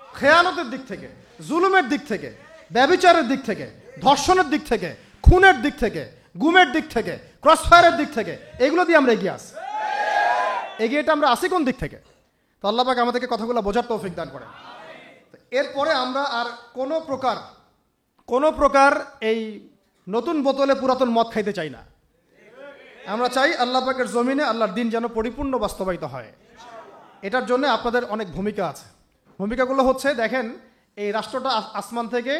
খেয়ানতের দিক থেকে, জুলুমের দিক থেকে, ব্যভিচারের দিক থেকে, ধর্ষণের দিক থেকে, খুনের দিক থেকে, গুমের দিক থেকে, ক্রসফায়ারের দিক থেকে, এগুলো দিয়ে আমরা এগিয়ে আসি। এগিয়েটা আমরা আসি কোন দিক থেকে? তো আল্লাহ পাক আমাদেরকে কথাগুলো বোঝার তৌফিক দান করেন। এরপরে আমরা আর কোনো প্রকার এই নতুন বোতলে পুরাতন মদ খাইতে চাই না। আমরা চাই আল্লাহ পাকের জমিনে আল্লাহর দিন যেন পরিপূর্ণ বাস্তবায়িত হয়। এটার জন্য আপনাদের অনেক ভূমিকা আছে। ভূমিকাগুলো হচ্ছে, দেখেন, এই রাষ্ট্রটা আসমান থেকে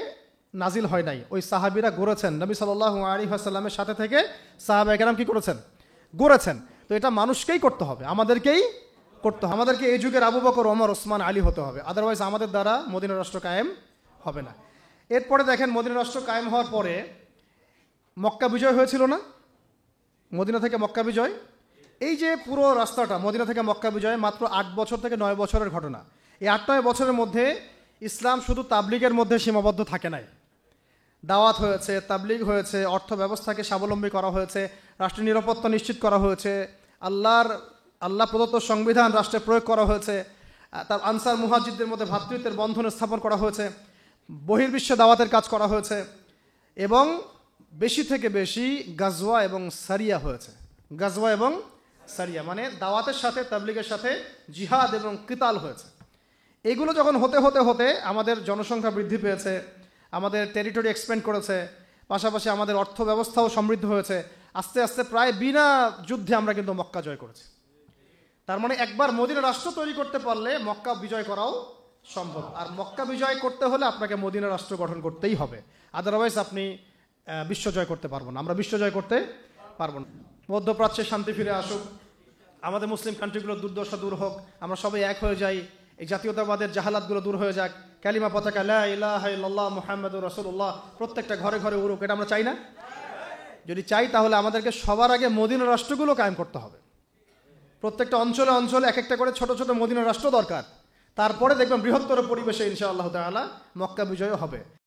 নাজিল হয় নাই, ওই সাহাবীরা গড়েছেন। নবী সাল্লাল্লাহু আলাইহি ওয়াসাল্লামের সাথে থেকে সাহাবায়ে কেরাম কি করেছেন? গড়েছেন। তো এটা মানুষকেই করতে হবে, আমাদেরকেই করতে হবে। আমাদেরকে এই যুগের আবু বকর, ওমর, ওসমান, আলী হতে হবে, আদারওয়াইজ আমাদের দ্বারা মদিনা রাষ্ট্র কায়েম হবে না। এরপরে দেখেন, মদিনা রাষ্ট্র কায়েম হওয়ার পরে মক্কা বিজয় হয়েছিল না? মদিনা থেকে মক্কা বিজয়, এই যে পুরো রাস্তাটা মদিনা থেকে মক্কা বিজয় মাত্র 8 বছর থেকে 9 বছরের ঘটনা। এই 8-9 বছরের মধ্যে ইসলাম শুধু তাবলিগের মধ্যে সীমাবদ্ধ থাকে নাই। দাওয়াত হয়েছে, তাবলিগ হয়েছে, অর্থ ব্যবস্থাকে স্বাবলম্বী করা হয়েছে, রাষ্ট্রের নিরাপত্তা নিশ্চিত করা হয়েছে, আল্লাহ প্রদত্ত সংবিধান রাষ্ট্রে প্রয়োগ করা হয়েছে, তার আনসার মুহাজিরদের মধ্যে ভ্রাতৃত্বের বন্ধন স্থাপন করা হয়েছে, বহির্বিশ্বে দাওয়াতের কাজ করা হয়েছে, এবং বেশি থেকে বেশি গাজওয়া এবং সারিয়া হয়েছে। গাজওয়া এবং সারিয়া মানে দাওয়াতের সাথে তাবলিগের সাথে জিহাদ এবং কিতাল হয়েছে। এগুলো যখন হতে হতে হতে আমাদের জনসংখ্যা বৃদ্ধি পেয়েছে, আমাদের টেরিটরি এক্সপ্যান্ড করেছে, পাশাপাশি আমাদের অর্থ ব্যবস্থাও সমৃদ্ধ হয়েছে, আস্তে আস্তে প্রায় বিনা যুদ্ধে আমরা কিন্তু মক্কা জয় করেছি। তার মানে একবার মদিনা রাষ্ট্র তৈরি করতে পারলে মক্কা বিজয় করাও সম্ভব। আর মক্কা বিজয় করতে হলে আপনাকে মদিনা রাষ্ট্র গঠন করতেই হবে, আদারওয়াইজ আপনি বিশ্বজয় করতে পারবো না। আমরা বিশ্বজয় করতে পারবো না। মধ্যপ্রাচ্যে শান্তি ফিরে আসুক, আমাদের মুসলিম কান্ট্রিগুলোর দুর্দশা দূর হোক, আমরা সবাই এক হয়ে যাই, এই জাতীয়তাবাদের জাহালাতগুলো দূর হয়ে যাক, কালিমা পতাকা লা ইলাহা ইল্লাল্লাহ মুহাম্মাদুর রাসূলুল্লাহ প্রত্যেকটা ঘরে ঘরে উড়ুক, এটা আমরা চাই না? যদি চাই তাহলে আমাদেরকে সবার আগে মদিনা রাষ্ট্রগুলো কায়েম করতে হবে। প্রত্যেকটা অঞ্চলে অঞ্চলে এক একটা করে ছোট ছোট মদিনা রাষ্ট্র দরকার। তারপরে দেখবেন বৃহত্তর পরিবেশে ইনশাআল্লাহ তাআলা মক্কা বিজয় হবে।